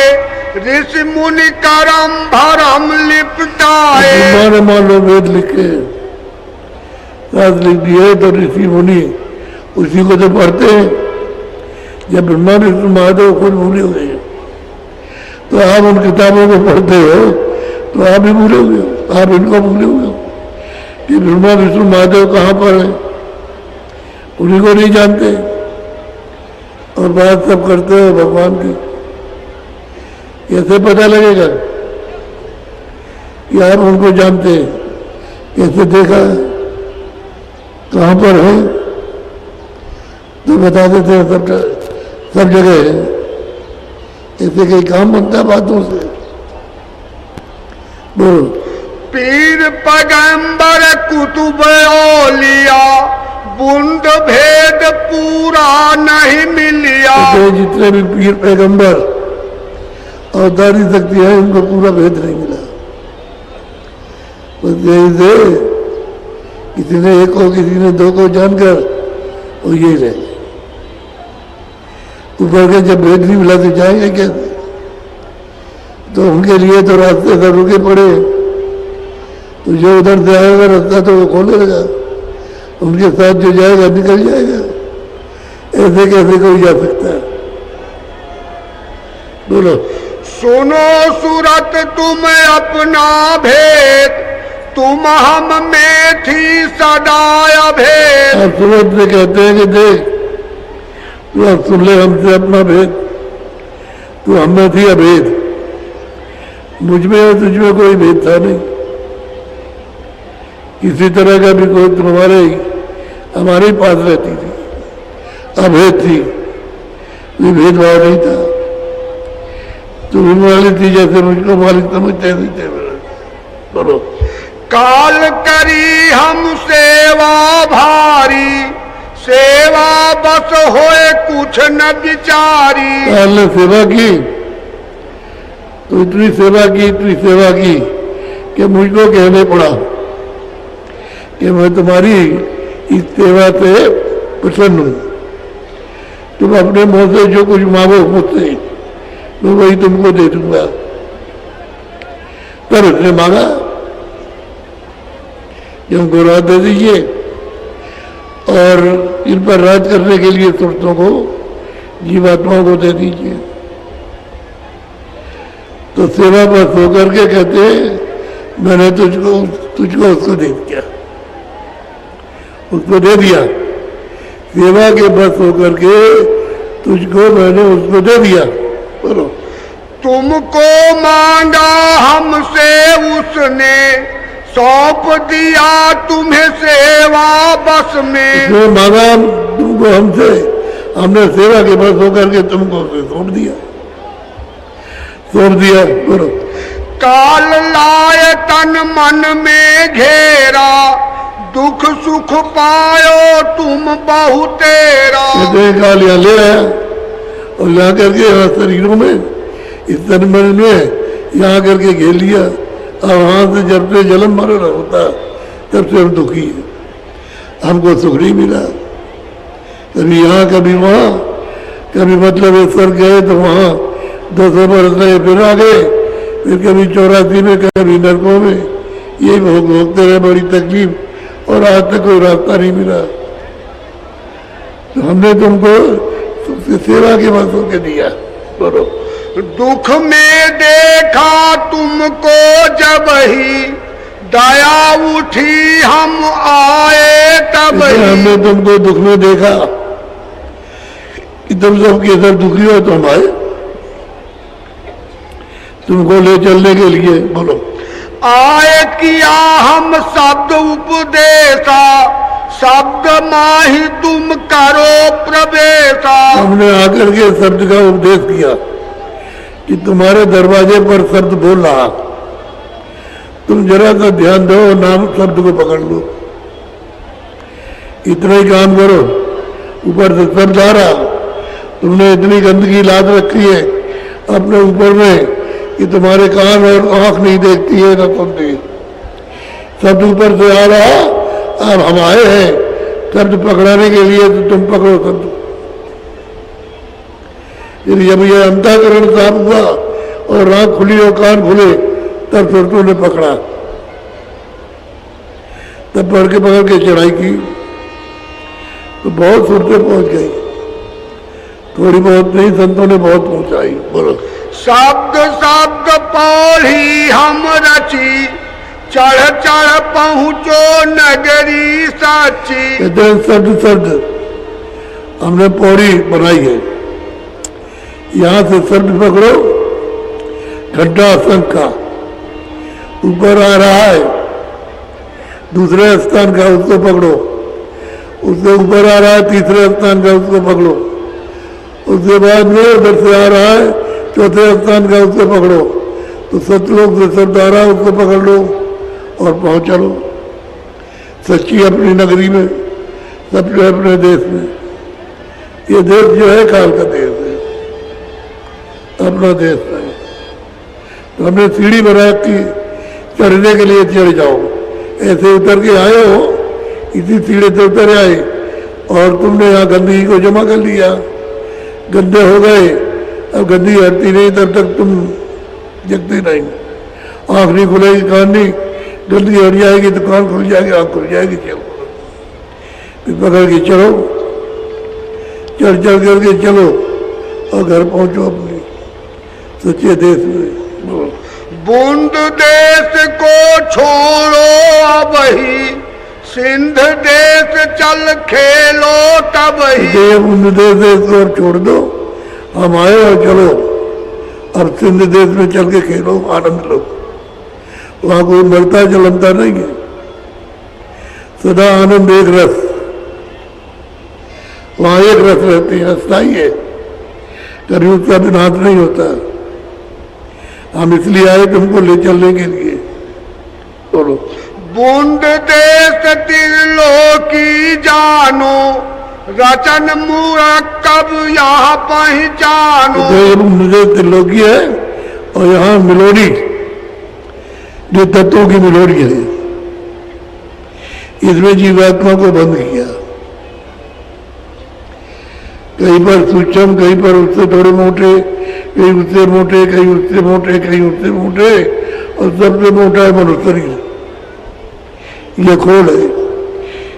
Speaker 2: ऋषि मुनि करम भरम लिपटाए।
Speaker 1: हमारे मान लो वेद लिखे साथ लिख दिए तो ऋषि मुनि उसी को तो पढ़ते हैं। जब ब्रह्मा विष्णु महादेव खुद भूले हो गए तो आप उन किताबों को पढ़ते हो तो आप भी भूले हुए हो, आप इनको भूले हुए हो कि ब्रह्मा विष्णु महादेव कहाँ पर है, उन्हीं को नहीं जानते और बात सब करते हो भगवान की। कैसे पता लगेगा कि आप उनको जानते हैं? कैसे देखा, कहाँ पर है, तो बता देते हैं सब जगह है। ऐसे कई काम बनता है बातों से। बोलो।
Speaker 2: पीर पैगंबर कुतुब औलिया, बुंद भेद पूरा नहीं मिलिया।
Speaker 1: जितने भी पीर पैगंबर अवतारी शक्ति है, इनको पूरा भेद नहीं मिला। बस यही से किसी ने 1 को, किसी ने 2 को जानकर वो यही रहे। ऊपर के जब भेद नहीं मिला तो जाएंगे कैसे? तो उनके लिए तो रास्ते से रुके पड़े, तो जो उधर से आएगा रास्ता तो वो खोलेगा, उनके साथ जो जाएगा निकल जाएगा। ऐसे कैसे कोई जा सकता है? बोलो।
Speaker 2: सुनो सूरत तुम अपना भेद, तुम हम में थी सदा भेद।
Speaker 1: और सूरत से कहते हैं कि देख तू अब सुन ले हमसे अपना भेद, तू हम में थी अभेद, मुझ में और तुझ में कोई भेद था नहीं, किसी तरह का भी कोई तुम्हारे हमारे पास रहती थी, अभेद थी, कोई भेदभाव नहीं था। तू भी मालिक थी जैसे मुझको मालिक समझते थे। बोलो।
Speaker 2: काल करी हम सेवा भारी, सेवा बस होए कुछ न विचारी।
Speaker 1: काल ने सेवा की तो इतनी सेवा की कि मुझको कहने पड़ा कि मैं तुम्हारी इस सेवा से प्रसन्न हूं, तुम अपने मुंह से जो कुछ मांगो मुझसे मैं वही तुमको दे दूंगा। तब उसने मांगा कि हमको राज दे दीजिए और इन पर राज करने के लिए सुरतों को, जीवात्माओं को दे दीजिए। तो सेवा बस होकर के कहते मैंने तुझको उसको दे दिया, उसको दे दिया। सेवा के बस होकर के तुझको मैंने उसको दे दिया। बोलो।
Speaker 2: तुमको मांगा हमसे उसने, सौंप दिया तुम्हें सेवा बस में।
Speaker 1: जो मांगा तुमको हमसे, हमने सेवा के बस होकर के तुमको सौंप दिया। बोलो।
Speaker 2: काल लाए तन मन में घेरा, दुख सुख पायो तुम बहुतेरा।
Speaker 1: काल यहाँ ले आया और ला करके यहाँ शरीरों में, इस तन मन में यहाँ करके घेर लिया। अब वहां से जब से जन्म मरण होता तब से हम दुखी है, हमको सुख नहीं मिला। कभी यहाँ कभी वहाँ, कभी मतलब इस स्वर्ग गए तो वहाँ 200 वर्ष रहे फिर आ गए, फिर कभी 84 में, कभी नरकों में, यही भोगते रहे, बड़ी तकलीफ, और आज तक कोई रास्ता नहीं मिला। तो हमने तुमको सेवा के बस होके दिया। बोलो।
Speaker 2: दुख में देखा तुमको जब ही, दया उठी हम आए तब ही।
Speaker 1: हमने तुमको दुख में देखा कि तुम सब के सब दुखी हो, तो हम आए तुमको ले चलने के लिए। बोलो।
Speaker 2: आए किया हम शब्द उपदेशा, शब्द माही तुम करो प्रवेशा।
Speaker 1: हमने आकर के शब्द का उपदेश किया कि तुम्हारे दरवाजे पर शब्द बोल रहा, तुम जरा सा ध्यान दो, नाम शब्द को पकड़ लो, इतना ही काम करो। ऊपर से शब्द आ रहा, तुमने इतनी गंदगी लाद रखी है अपने ऊपर में कि तुम्हारे कान और आंख नहीं देखती है ना सुनती। शब्द ऊपर से आ रहा, अब हम आए हैं शब्द पकड़ाने के लिए, तो तुम पकड़ो शब्द। जब ये अंतःकरण साफ हुआ और आंख खुली और कान खुले, तब सुरतों ने पकड़ा, तब पकड़ के चढ़ाई की, तो बहुत सुरतें पहुंच गई, थोड़ी बहुत नहीं, संतों ने बहुत पहुंचाई। बोलो।
Speaker 2: शब्द शब्द पौड़ी हम रची, चढ़ चढ़ पहुंचो नगरी साची।
Speaker 1: कहते हैं शब्द हमने पौड़ी बनाई है, यहाँ से शब्द पकड़ो, घंटा शंख का ऊपर आ रहा है, दूसरे स्थान का उसको पकड़ो, उसके ऊपर आ रहा है तीसरे स्थान का, उसको पकड़ो, उसके बाद में उधर से आ रहा है चौथे स्थान का, उसको पकड़ो, तो सतलोक से शब्द आ रहा है, उसको पकड़ लो और पहुंच चलो सच्ची अपनी नगरी में, सब जो है अपने देश में। ये देश जो है काल का देश है, अपना देश है। तो हमने सीढ़ी बना की, चढ़ने के लिए चढ़ जाओ, ऐसे उतर के आए हो, इसी सीढ़ी से उतर आए और तुमने यहाँ गंदगी को जमा कर लिया, गंदे हो गए, अब गंदी हटती नहीं तब तक तुम जगते नहीं। आँख नहीं खुलेगी, कान नहीं, गंदगी हट जाएगी तो कान खुल जाएगी, आँख खुल जाएगी। चलो फिर पकड़ के चलो, चल चल करके चलो और घर पहुंचो अपने सच्चे देश में।
Speaker 2: बूंद देश को छोड़ो अब ही, सिंध देश चल खेलो तब ही।
Speaker 1: बूंद देश को और छोड़ दो, हम आए और चलो अब सिंध देश में चल के खेलो, आनंद लो। वहां कोई मरता जलमता नहीं है, सदा आनंद एक रस, वहां एक रस रहती है, अस्थाई है, कभी उसका विनाश नहीं होता। हम इसलिए आए तुमको ले चलने के लिए। बोलो।
Speaker 2: बूंद देश त्रिलोकी जानो, रचन मुरक्कब यहाँ पहचानो।
Speaker 1: बूंद देश त्रिलोकी है और यहाँ मिलोरी, जो तत्वों की मिलोरी है, इसमें जीवात्मा को बंद किया। कहीं पर सूक्ष्म, कहीं पर उससे थोड़े मोटे, कहीं उससे मोटे, कहीं उससे मोटे, कहीं उससे मोटे, और सबसे मोटा है मनुष्य शरीर। ये खोल है,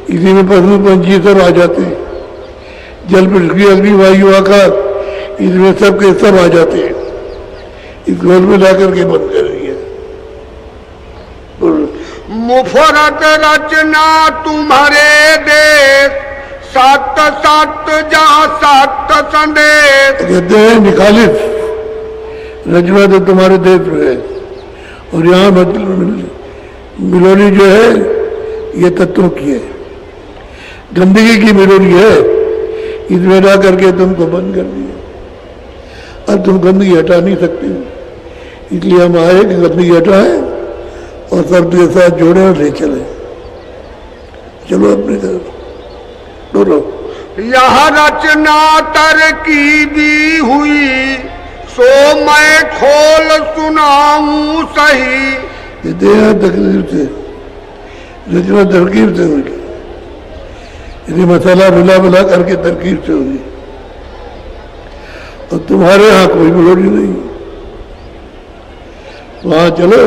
Speaker 1: इसी में पशु पंछी सब आ जाते हैं, जल पृथ्वी अग्नि वायु आकाश, इसमें सब के सब आ जाते हैं। इस खोल में लाकर के बंद कर दिया।
Speaker 2: मुफरत रचना तुम्हारे देश, सत सत जहाँ सत संदेश।
Speaker 1: कहते हैं निकालिस रचना तो तुम्हारे देश में है, और यहाँ मिलोनी जो है ये तत्वों की है, गंदगी की मिलोनी है, इसमें ला करके तुमको बंद कर दिया। अब तुम गंदगी हटा नहीं सकते, इसलिए हम आए कि गंदगी हटाएं और सब के साथ जोड़े और ले चले। चलो अपने घर बोलो।
Speaker 2: यह रचना तरकीबी हुई, सो मैं खोल सुनाऊं सही।
Speaker 1: कहते हैं तकलीफ से रचना तरकीब से हुई, यदि मसाला मिला मिला करके तरकीब से हुई, और तुम्हारे यहाँ कोई मिलोनी नहीं। वहां चलो,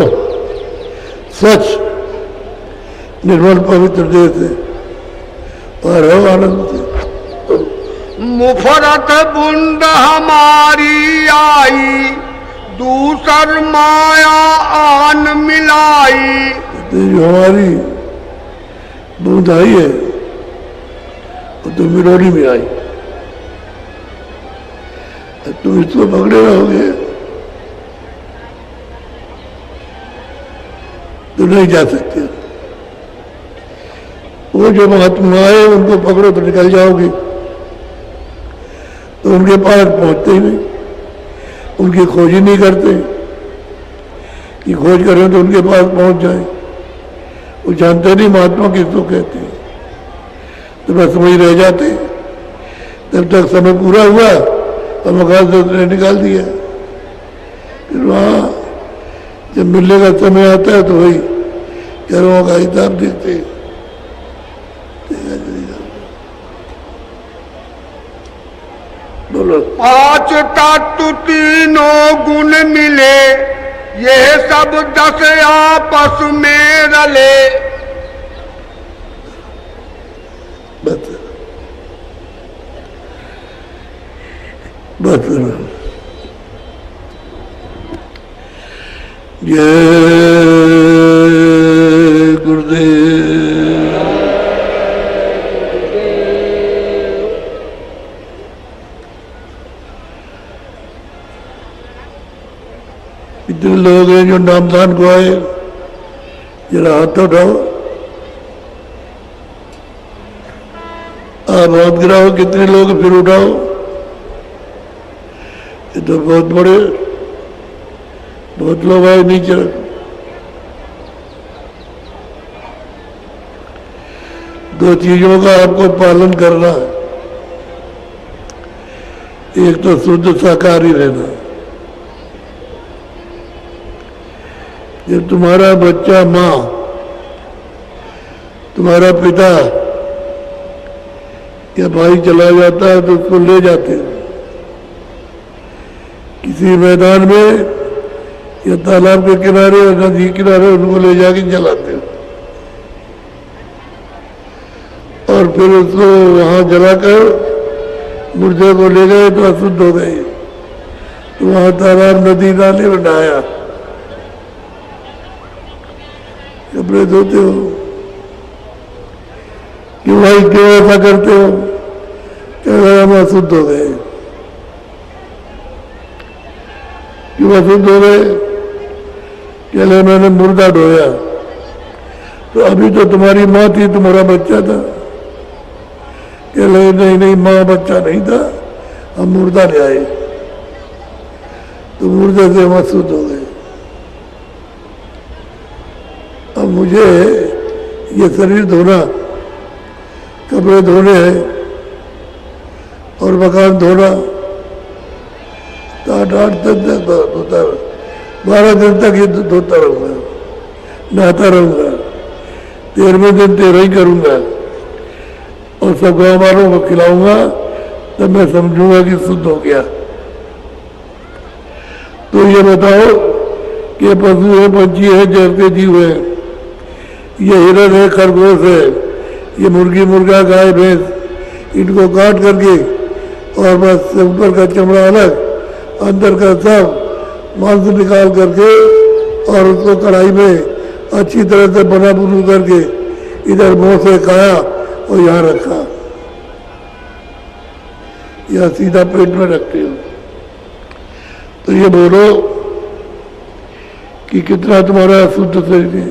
Speaker 1: स्वच्छ निर्मल पवित्र देश है, और रहो आनंद से।
Speaker 2: मुफरत बूंद हमारी आई, दूसर माया आन मिलाई।
Speaker 1: जो हमारी बूंद आई है वो तो मिलोनी में आई, तुम इसको पकड़े रहोगे तो नहीं जा सकते। वो जो महात्मा आए उनको पकड़ो तो निकल जाओगे, तो उनके पास पहुंचते ही नहीं, उनकी खोज ही नहीं करते कि खोज करें तो उनके पास पहुंच जाए। वो जानते नहीं महात्मा किसको कहते हैं, तो बस वही रह जाते। जब तक समय पूरा हुआ और मकान से उसने निकाल दिया, फिर वहाँ जब मिलने का समय आता है तो वही कर्मों का हिसाब देखते हैं। बोलो।
Speaker 2: 5 तत्व तीनों गुण मिले, ये सब 10 आपस में रले।
Speaker 1: बस बस जय गुरुदेव। इतने लोग हैं जो नामदान को आए, जरा हाथ उठाओ। आप हाथ गिराओ, कितने लोग फिर उठाओ। ये तो बहुत लोग आए नीचे। दो चीजों का आपको पालन करना है, एक तो शुद्ध शाकाहारी रहना। जब तुम्हारा बच्चा माँ, तुम्हारा पिता या भाई चला जाता है तो उसको ले जाते हैं, किसी मैदान में या तालाब के किनारे या नदी के किनारे उनको ले जाके जलाते हैं और फिर उसको वहां जलाकर मुर्दे को ले गए तो अशुद्ध हो गए। तो वहां तालाब नदी नाले में नहाया, कपड़े धोते हो, क्यों भाई क्यों ऐसा करते हो? कह रहे हम अशुद्ध हो गए। क्यों अशुद्ध हो गए? कह रहे मैंने मुर्दा ढोया। तो अभी तो तुम्हारी माँ थी, तुम्हारा बच्चा था। कह रहे नहीं नहीं, माँ बच्चा नहीं था, हम मुर्दा ले आए। तो मुर्दे से हम अशुद्ध हो गए। अब मुझे ये शरीर धोना, कपड़े धोने हैं और मकान धोना, तो 8 दिन तक धोता, 12 दिन तक ये धोता रहूँगा, नहाता रहूँगा, 13वें दिन 13 ही करूँगा और सब गाँव वालों को खिलाऊंगा, तब मैं समझूंगा कि शुद्ध हो गया। तो ये बताओ कि पशु है, पंछी है, जैसे जीव है, ये हिरण है, खरगोश है, ये मुर्गी मुर्गा गाय भैंस, इनको काट करके और बस ऊपर का चमड़ा अलग, अंदर का सब मांस निकाल करके और उसको कढ़ाई में अच्छी तरह से बना बुनू करके इधर मुंह से खाया और यहाँ रखा, या सीधा पेट में रखते हो। तो ये बोलो कि कितना तुम्हारा शुद्ध शरीर है,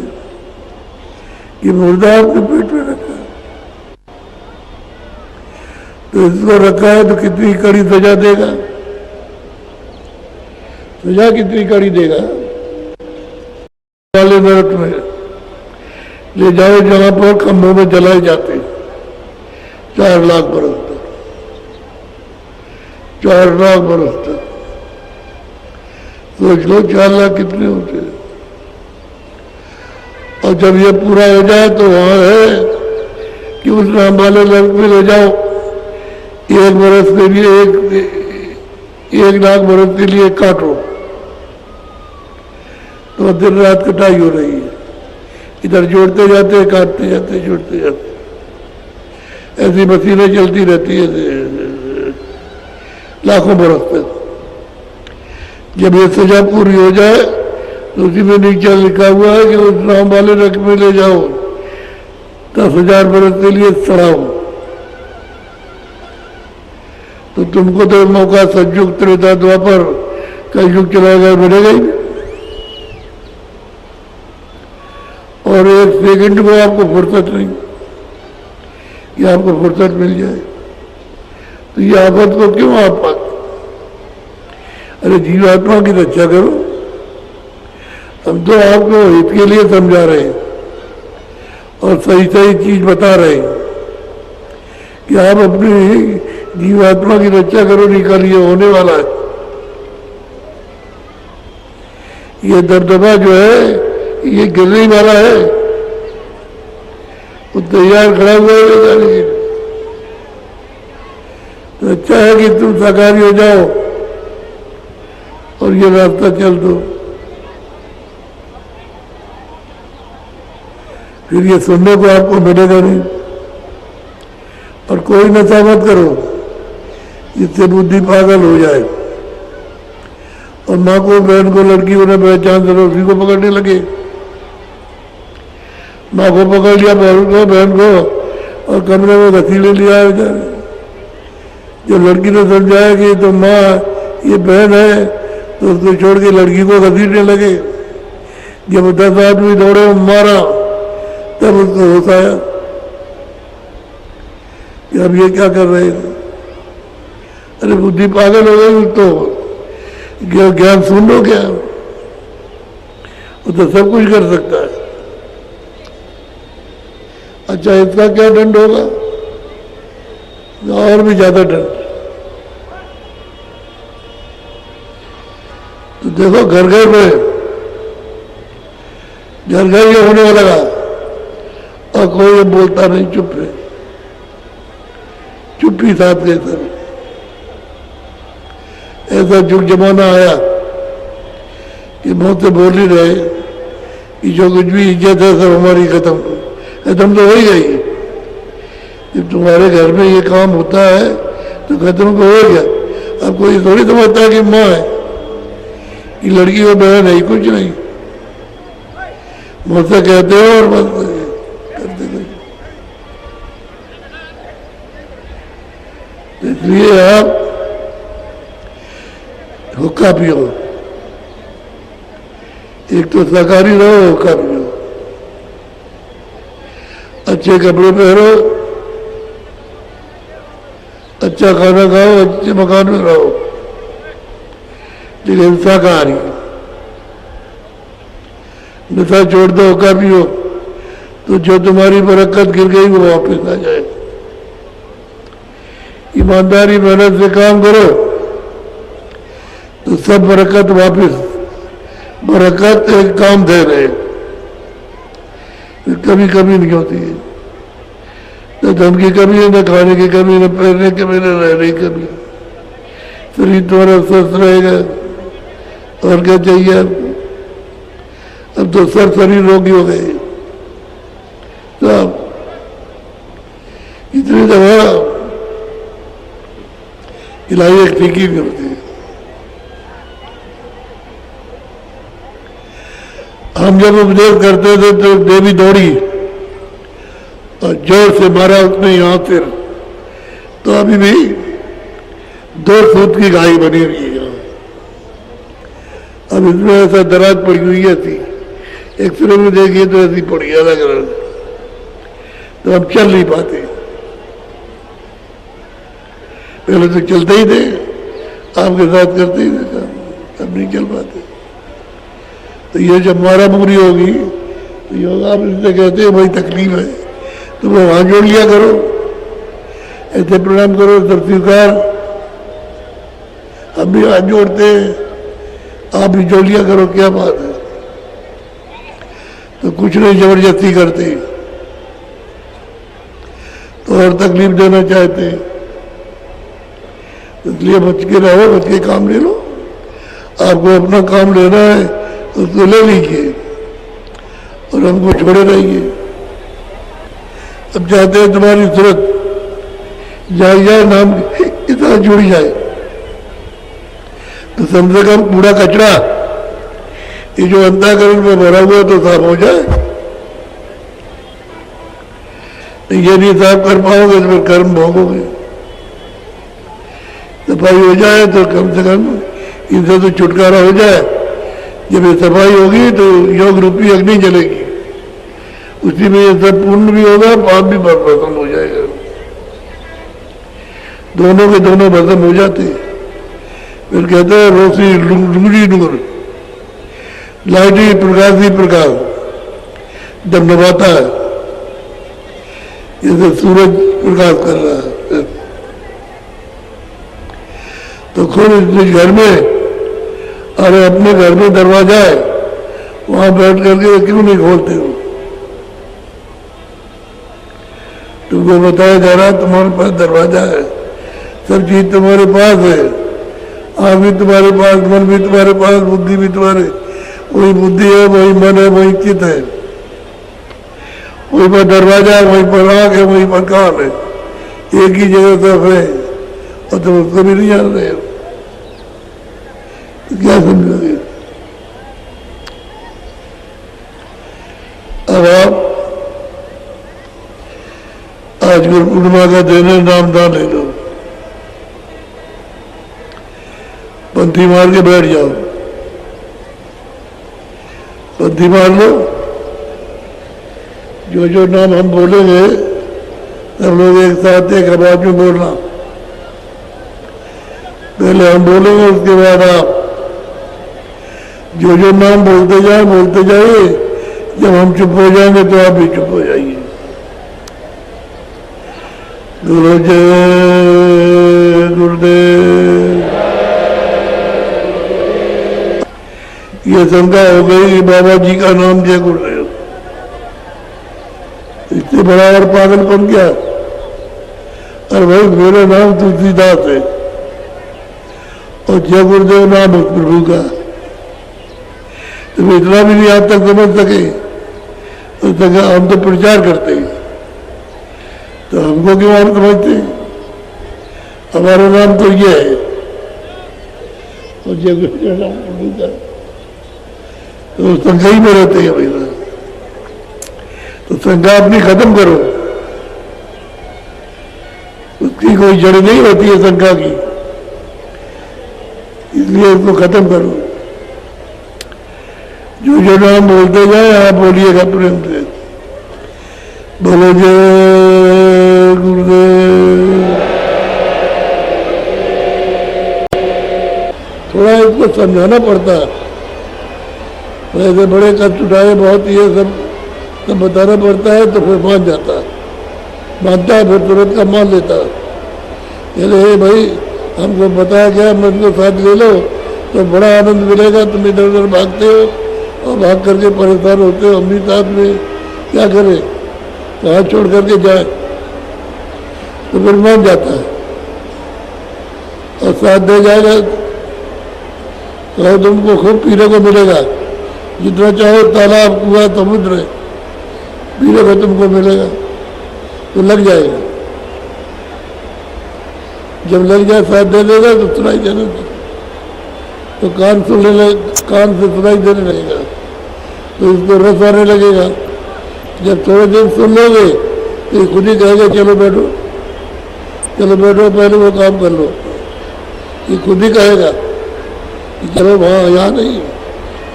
Speaker 1: ये मुर्दा आपने पेट में रखा। तो इसको रखा है तो कितनी कड़ी सजा देगा? सजा कितनी कड़ी देगा? वाले नरक में ले जाओ जहां पर खंभों में जलाए जाते 4 लाख बरस तक, 4 लाख बरस तक। सोच लो 4 लाख कितने होते हैं। और जब ये पूरा हो जाए तो वहां है कि उस नाम वाले नरक में ले जाओ, 1 बरस के लिए 1 लाख बरस के लिए काटो, तो दिन रात कटाई हो रही है। इधर जोड़ते जाते, काटते जाते, जोड़ते जाते, ऐसी मशीनें चलती रहती है लाखों बरस तक। जब ये सजा पूरी हो जाए तो उसी में नीचे लिखा हुआ है कि उस नाम वाले नरक में ले जाओ, 10,000 बरस के लिए सड़ाओ। तो तुमको तो मौका सतयुग त्रेता द्वापर कलयुग चलाएगा, मिलेगा ही। और 1 सेकंड में आपको फुर्सत नहीं कि आपको फुर्सत मिल जाए, तो ये आफत को क्यों आप पाते? अरे जीवात्मा की रक्षा करो। हम तो आपको हित के लिए समझा रहे हैं और सही सही चीज बता रहे हैं कि आप अपनी जीवात्मा की रक्षा करो, निकालिए, होने वाला है। ये दबदबा जो है ये गिरने वाला है, वो तैयार खड़ा हुआ है जाने के लिए। तो अच्छा है कि तुम साकारी हो जाओ और ये रास्ता चल दो। फिर ये सुनने को आपको मिलेगा नहीं। और कोई नशा मत करो जिससे बुद्धि पागल हो जाए और माँ को, बहन को, लड़की को न पहचान करो, उसी को पकड़ने लगे। माँ को पकड़ लिया, बहन को, और कमरे में घसीले लिया। जब लड़की ने समझाया कि तो माँ ये बहन है, तो उसको छोड़ के लड़की को घसीटने लगे। जब 10 आदमी दौड़े मारा, तब उसको होश आया कि अब ये क्या कर रहे हैं। अरे बुद्धि पागल हो गई, तो ज्ञान सुन लो क्या, वो तो सब कुछ कर सकता है। अच्छा इसका क्या दंड होगा? और भी ज्यादा दंड। तो देखो घर घर में ये होने लगा और कोई बोलता नहीं, चुप है, चुप्पी साथ के सब ऐसा जुग जमाना आया कि मौत से बोल ही रहे कि जो कुछ भी इज्जत है सब हमारी खत्म तो हो ही गई। जब तुम्हारे घर में ये काम होता है तो खत्म तो हो गया। अब कोई थोड़ी समझता है कि माँ है कि लड़की और बहन है, कुछ नहीं, मुझसे कहते हो और बस करते नहीं। इसलिए आप हुक्का पियो, एक तो शाकाहारी रहो, हुक्का पियो, अच्छे कपड़े पहनो, अच्छा खाना खाओ, अच्छे मकान में रहो, लेकिन शाकाहारी। नशा छोड़ दो, हुक्का पियो, तो जो तुम्हारी बरकत गिर गई वो वापस आ जाए। ईमानदारी मेहनत से काम करो तो सब बरकत वापस, बरकत एक काम दे रहे, कभी कभी नहीं होती है, न धन की कमी है, न खाने की कमी, न पहनने की कमी, न रहने की कमी। शरीर तुम्हारा स्वस्थ रहेगा और क्या चाहिए। अब तो सब शरीर रोगी हो गए, सब इतनी दवा इलाज एक ठीक ही नहीं होती। हम जब उपदेश करते थे तो देवी दौड़ी और जोर से मारा उसने यहाँ सिर, तो अभी भी 2 फुट की गाय बनी हुई है यहाँ। अब इसमें ऐसा दराज पड़ी हुई है थी, एक्सरे में देखिए तो ऐसी पड़ी अलग अलग, तो हम चल नहीं पाते। पहले तो चलते ही थे, आपके साथ करते ही थे काम, अब नहीं चल पाते। तो ये जब मारा पूरी होगी तो योगा आप इससे कहते हैं भाई तकलीफ है तो वो वहां जोड़ लिया करो, ऐसे प्रणाम करो, सब स्वीकार। हम भी हाथ जोड़ते हैं, आप भी जोड़ लिया करो, क्या बात है। तो कुछ नहीं जबरदस्ती करते, तो और तकलीफ देना चाहते, इसलिए बच के रहो, बच के काम ले लो। आपको अपना काम लेना है तो उसको ले लीजिए और हमको छोड़े रहिए। अब चाहते हैं तुम्हारी सूरत जाए नाम इतना जुड़ जाए, तो कम से कम कूड़ा कचरा ये जो अंतःकरण में भरा हुआ तो साफ हो जाए। ये नहीं साफ कर पाओगे तो फिर कर्म भोगोगे। सफाई हो जाए तो कम से कम इनसे तो छुटकारा हो जाए। जब ये सफाई होगी तो योग रूपी अग्नि जलेगी, उसी में ये सब पूर्ण भी होगा, पाप भी भस्म हो जाएगा। दोनों के दोनों भस्म हो जाते। फिर कहते हैं रोशनी डूंगरी डूंगर, लाइटी प्रकाश ही प्रकाश जब नभाता है, जैसे सूरज प्रकाश कर रहा है। तो खुद इस घर में, अरे अपने घर में दरवाजा है, वहां बैठ करके क्यों नहीं खोलते हो? तुमको बताया जा रहा तुम्हारे पास दरवाजा है, सब चीज तुम्हारे पास है, आँख भी तुम्हारे पास, मन भी तुम्हारे पास, बुद्धि भी तुम्हारे, वही बुद्धि है, वही मन है, वही चित्त है, वही पर दरवाजा है, वही पर आँख है, वही पर कान है, एक ही जगह सब है और तुम उसको भी नहीं जान रहे हो। क्या समझोगे? अब आप आज गुरु पूर्णिमा का दिन है, नाम दान ले लो, पंथी मार के बैठ जाओ, पंथी मार लो। जो जो नाम हम बोलेंगे सब लोग एक साथ एक आवाज में बोलना। पहले हम बोलेंगे, उसके बाद आप जो जो नाम बोलते जाइए। जब हम चुप हो जाएंगे तो आप भी चुप हो जाइए। गुरु जय गुरुदेव। ये शंका हो गई कि बाबा जी का नाम जय गुरुदेव, इससे बड़ा और पागलपन क्या? अरे भाई मेरा नाम तुलसीदास है और जय गुरुदेव नाम उस प्रभु का। तो इतना भी नहीं आप तक समझ सके तो तक हम तो प्रचार करते हैं, तो हमको क्यों आप समझते हैं? हमारा नाम तो ये है और जय गुरुदेव नाम प्रभु का। तो संख्या में रहते हैं भैया, तो संख्या अपनी खत्म करो, उसकी कोई जड़ नहीं होती है संख्या की, इसलिए उसको खत्म करो। जो नाम बोलते जाए आप बोलिएगा प्रेम से, बोलो जय गुरुदेव। थोड़ा इसको समझाना पड़ता है, ऐसे बड़े कष्ट उठाए बहुत, ये सब बताना पड़ता है तो फिर मान जाता है, मानता है, फिर तुरंत का मान लेता है। हे भाई हमको बताया गया, मन को साथ ले लो तो बड़ा आनंद मिलेगा, तुम इधर उधर भागते हो और भाग करके परेशान होते हो, हम भी साथ में क्या करें, तो हाथ छोड़ करके जाए तो फिर मान जाता है और साथ दे जाएगा तो तुमको खूब पीने को मिलेगा, जितना चाहो तालाब कुआं समुद्र पीने को तुमको मिलेगा, तो लग जाएगा। जब लग जाए साथ दे देगा तो सुनाई देने, तो कान से सुनाई देने लगेगा, तो इसको रस आने लगेगा। जब थोड़े दिन सुन लोगे तो खुद ही कहेगा चलो बैठो, चलो बैठो, पहले वो काम कर लो, ये खुद ही कहेगा कि चलो वहाँ यहाँ नहीं,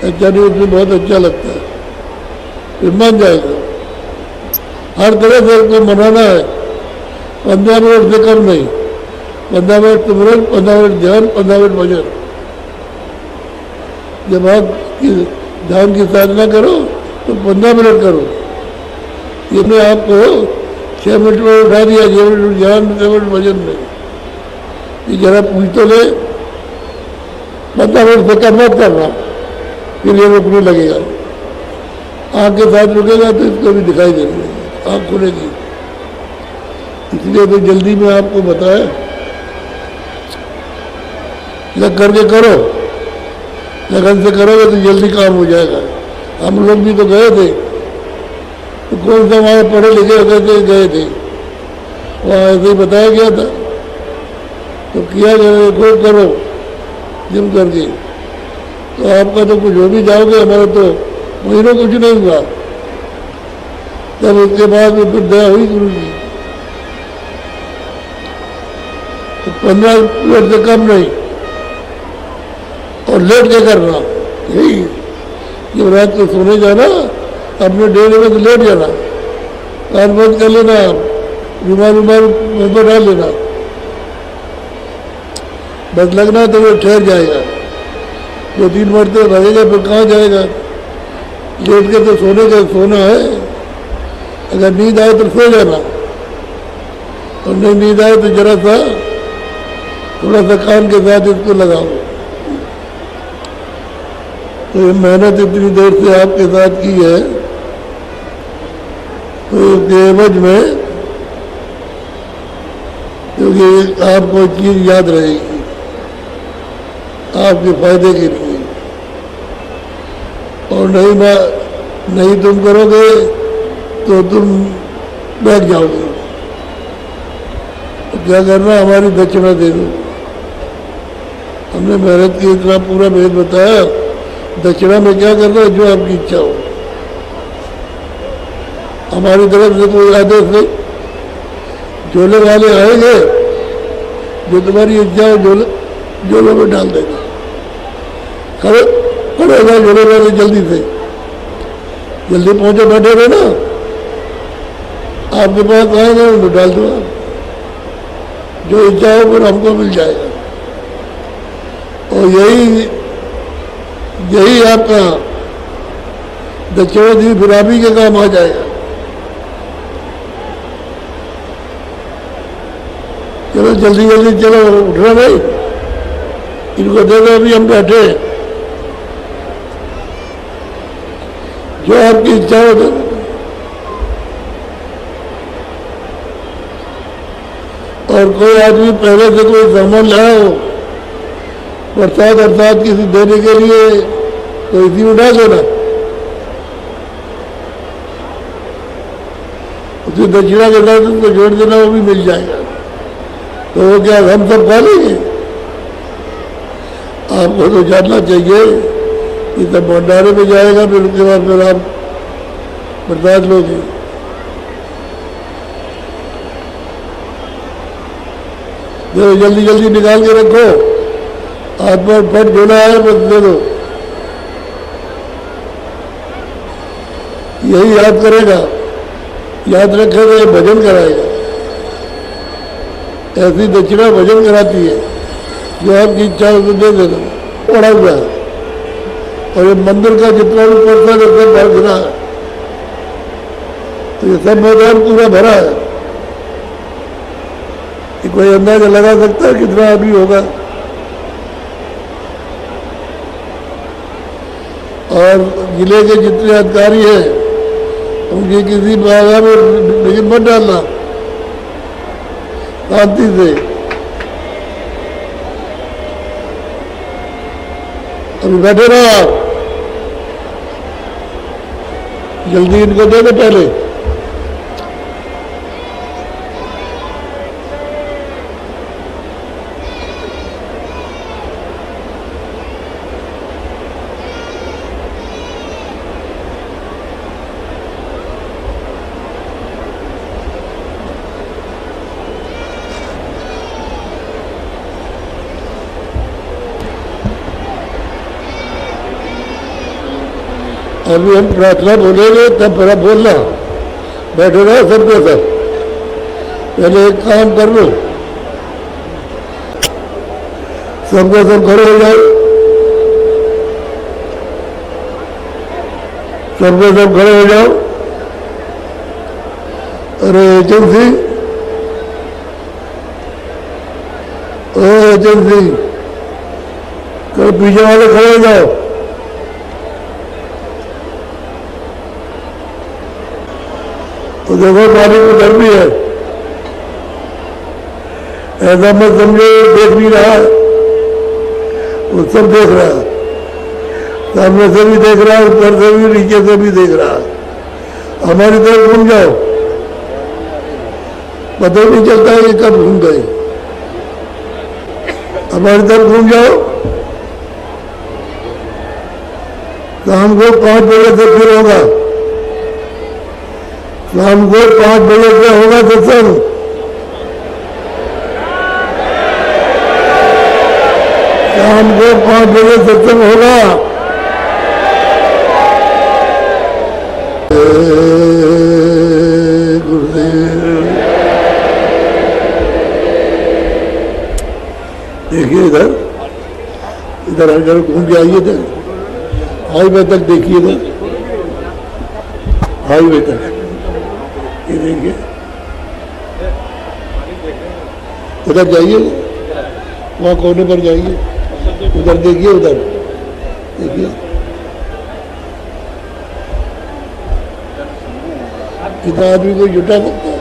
Speaker 1: अच्छा नहीं, उसमें बहुत अच्छा लगता है, फिर मान जाएगा। हर तरह से उसको मनाना है, 15 मिनट से कम नहीं, 15 मिनट सिमरन, 15 मिनट ध्यान, 15 मिनट भजन। जब आप ध्यान की साधना करो तो 15 मिनट करो, इसने आपको 6 मिनट में उठा दिया, 6 मिनट ध्यान, 6 मिनट भजन में, ये जरा पूछ तो ले। 15 मिनट से कम मत करना, फिर ये रुकने लगेगा, आँख के साथ रुकेगा तो इसको भी दिखाई देने लगेगा, आँख खुलेगी। इसलिए तो जल्दी में आपको बताया, लग करके करो, लगन से करोगे तो जल्दी काम हो जाएगा। हम लोग भी तो गए थे, तो कौन सा हमारे पढ़े लिखे होते थे, गए थे वहाँ ऐसे ही बताया गया था, तो किया गया, खूब करो जिम करके, तो आपका तो कुछ हो भी जाओगे, हमारा तो महीनों कुछ नहीं हुआ। तब उसके बाद में फिर दया हुई गुरु जी, तो 15 मिनट से कम नहीं, और लेट के करना, यही जब रात को सोने जाना अपने डेरे में तो लेट जाना, कान बंद कर लेना, रुमाल मुंह पर डाल लेना, बस लगना तो वो ठहर जाएगा, 2-3 मरते लगेगा, फिर कहाँ जाएगा। लेट के तो सोना है, अगर नींद आए तो सो जाना, और नहीं नींद आए तो जरा सा थोड़ा सा कान के साथ इसको लगाओ। तो ये मेहनत इतनी देर से आपके साथ की है, तो इसके एवज में क्योंकि आपको चीज याद रहेगी आपके फायदे के लिए, और नहीं तुम करोगे तो तुम बैठ जाओगे। तो क्या करना, हमारी दक्षिणा दे दो। हमने मेहनत की, इतना पूरा भेद बताया, दक्षिणा में क्या करना है, जो आपकी इच्छा हो। हमारी तरफ से कोई आदेश नहीं, झोले वाले आएंगे, जो तुम्हारी इच्छा हो झोले में डाल देगा, खड़े हो जाए झोले वाले, जल्दी पहुंचे, बैठे रहे ना, आपके पास आएगा उनको डाल दो, जो इच्छा हो फिर हमको मिल जाएगा। और यही आपका दक्षिणा दी, फिर आप ही के काम आ जाएगा। चलो जल्दी चलो, उठना भाई, इनको दे दो, अभी हम बैठे, जो आपकी इच्छा हो तो। और कोई आदमी पहले से कोई सामान लाया हो प्रसाद अर्थात किसी देने के लिए तो इसी उठा देना, उसे दक्षिणा के साथ उसको जोड़ देना, वो भी मिल जाएगा। तो वो क्या हम सब खा लेंगे? आपको तो जानना चाहिए कि तब भंडारे में जाएगा, फिर उसके बाद फिर आप प्रसाद लोगे। देखो जल्दी जल्दी निकाल के रखो, हाथ पर फट धोना है बस दे दो। यही याद करेगा, याद रखेगा, ये भजन कराएगा। ऐसी दक्षिणा भजन कराती है, जो आपकी इच्छा है उसे दे देना। पड़ा हुआ है और ये मंदिर का जितना भी प्रसाद है सब भर गिरा है, तो ये सब मैदान पूरा भरा है। कि कोई अंदाजा लगा सकता है कितना आदमी होगा। और जिले के जितने अधिकारी हैं उनकी किसी बाधा में लेकिन मत डालना, शांति से। अभी बैठे रहो आप, जल्दी इनको दे दो पहले। अभी हम प्रार्थना बोलेंगे तब फिर बोलना। बैठे रहो सबके सब, पहले एक काम कर लो, सबके सब खड़े हो जाओ, सबके सब खड़े हो जाओ। अरे एजेंसी, ओ एजेंसी, कल पीछे वाले खड़े हो जाओ। तो देखो पानी को डर भी है, ऐसा मत समझो देख भी रहा है, वो सब देख रहा है, सामने से भी देख रहा है, ऊपर से भी, नीचे से भी देख रहा है। हमारी तरफ घूम जाओ, पता नहीं चलता है कि कब घूम गए। हमारी तरफ घूम जाओ। शाम को 5 बजे से फिर होगा, शाम को 5 बजे से होगा सत्संग। शाम को 5 बजे सत्संग होगा। गुरुदेव देखिए इधर, इधर अगर घूम के आइए थे, हाईवे तक देखिए इधर, हाईवे तक ये देखिए, उधर जाइए, वहाँ कोने पर जाइए, उधर देखिए, उधर देखिए, कितना आदमी को जुटा सकता है।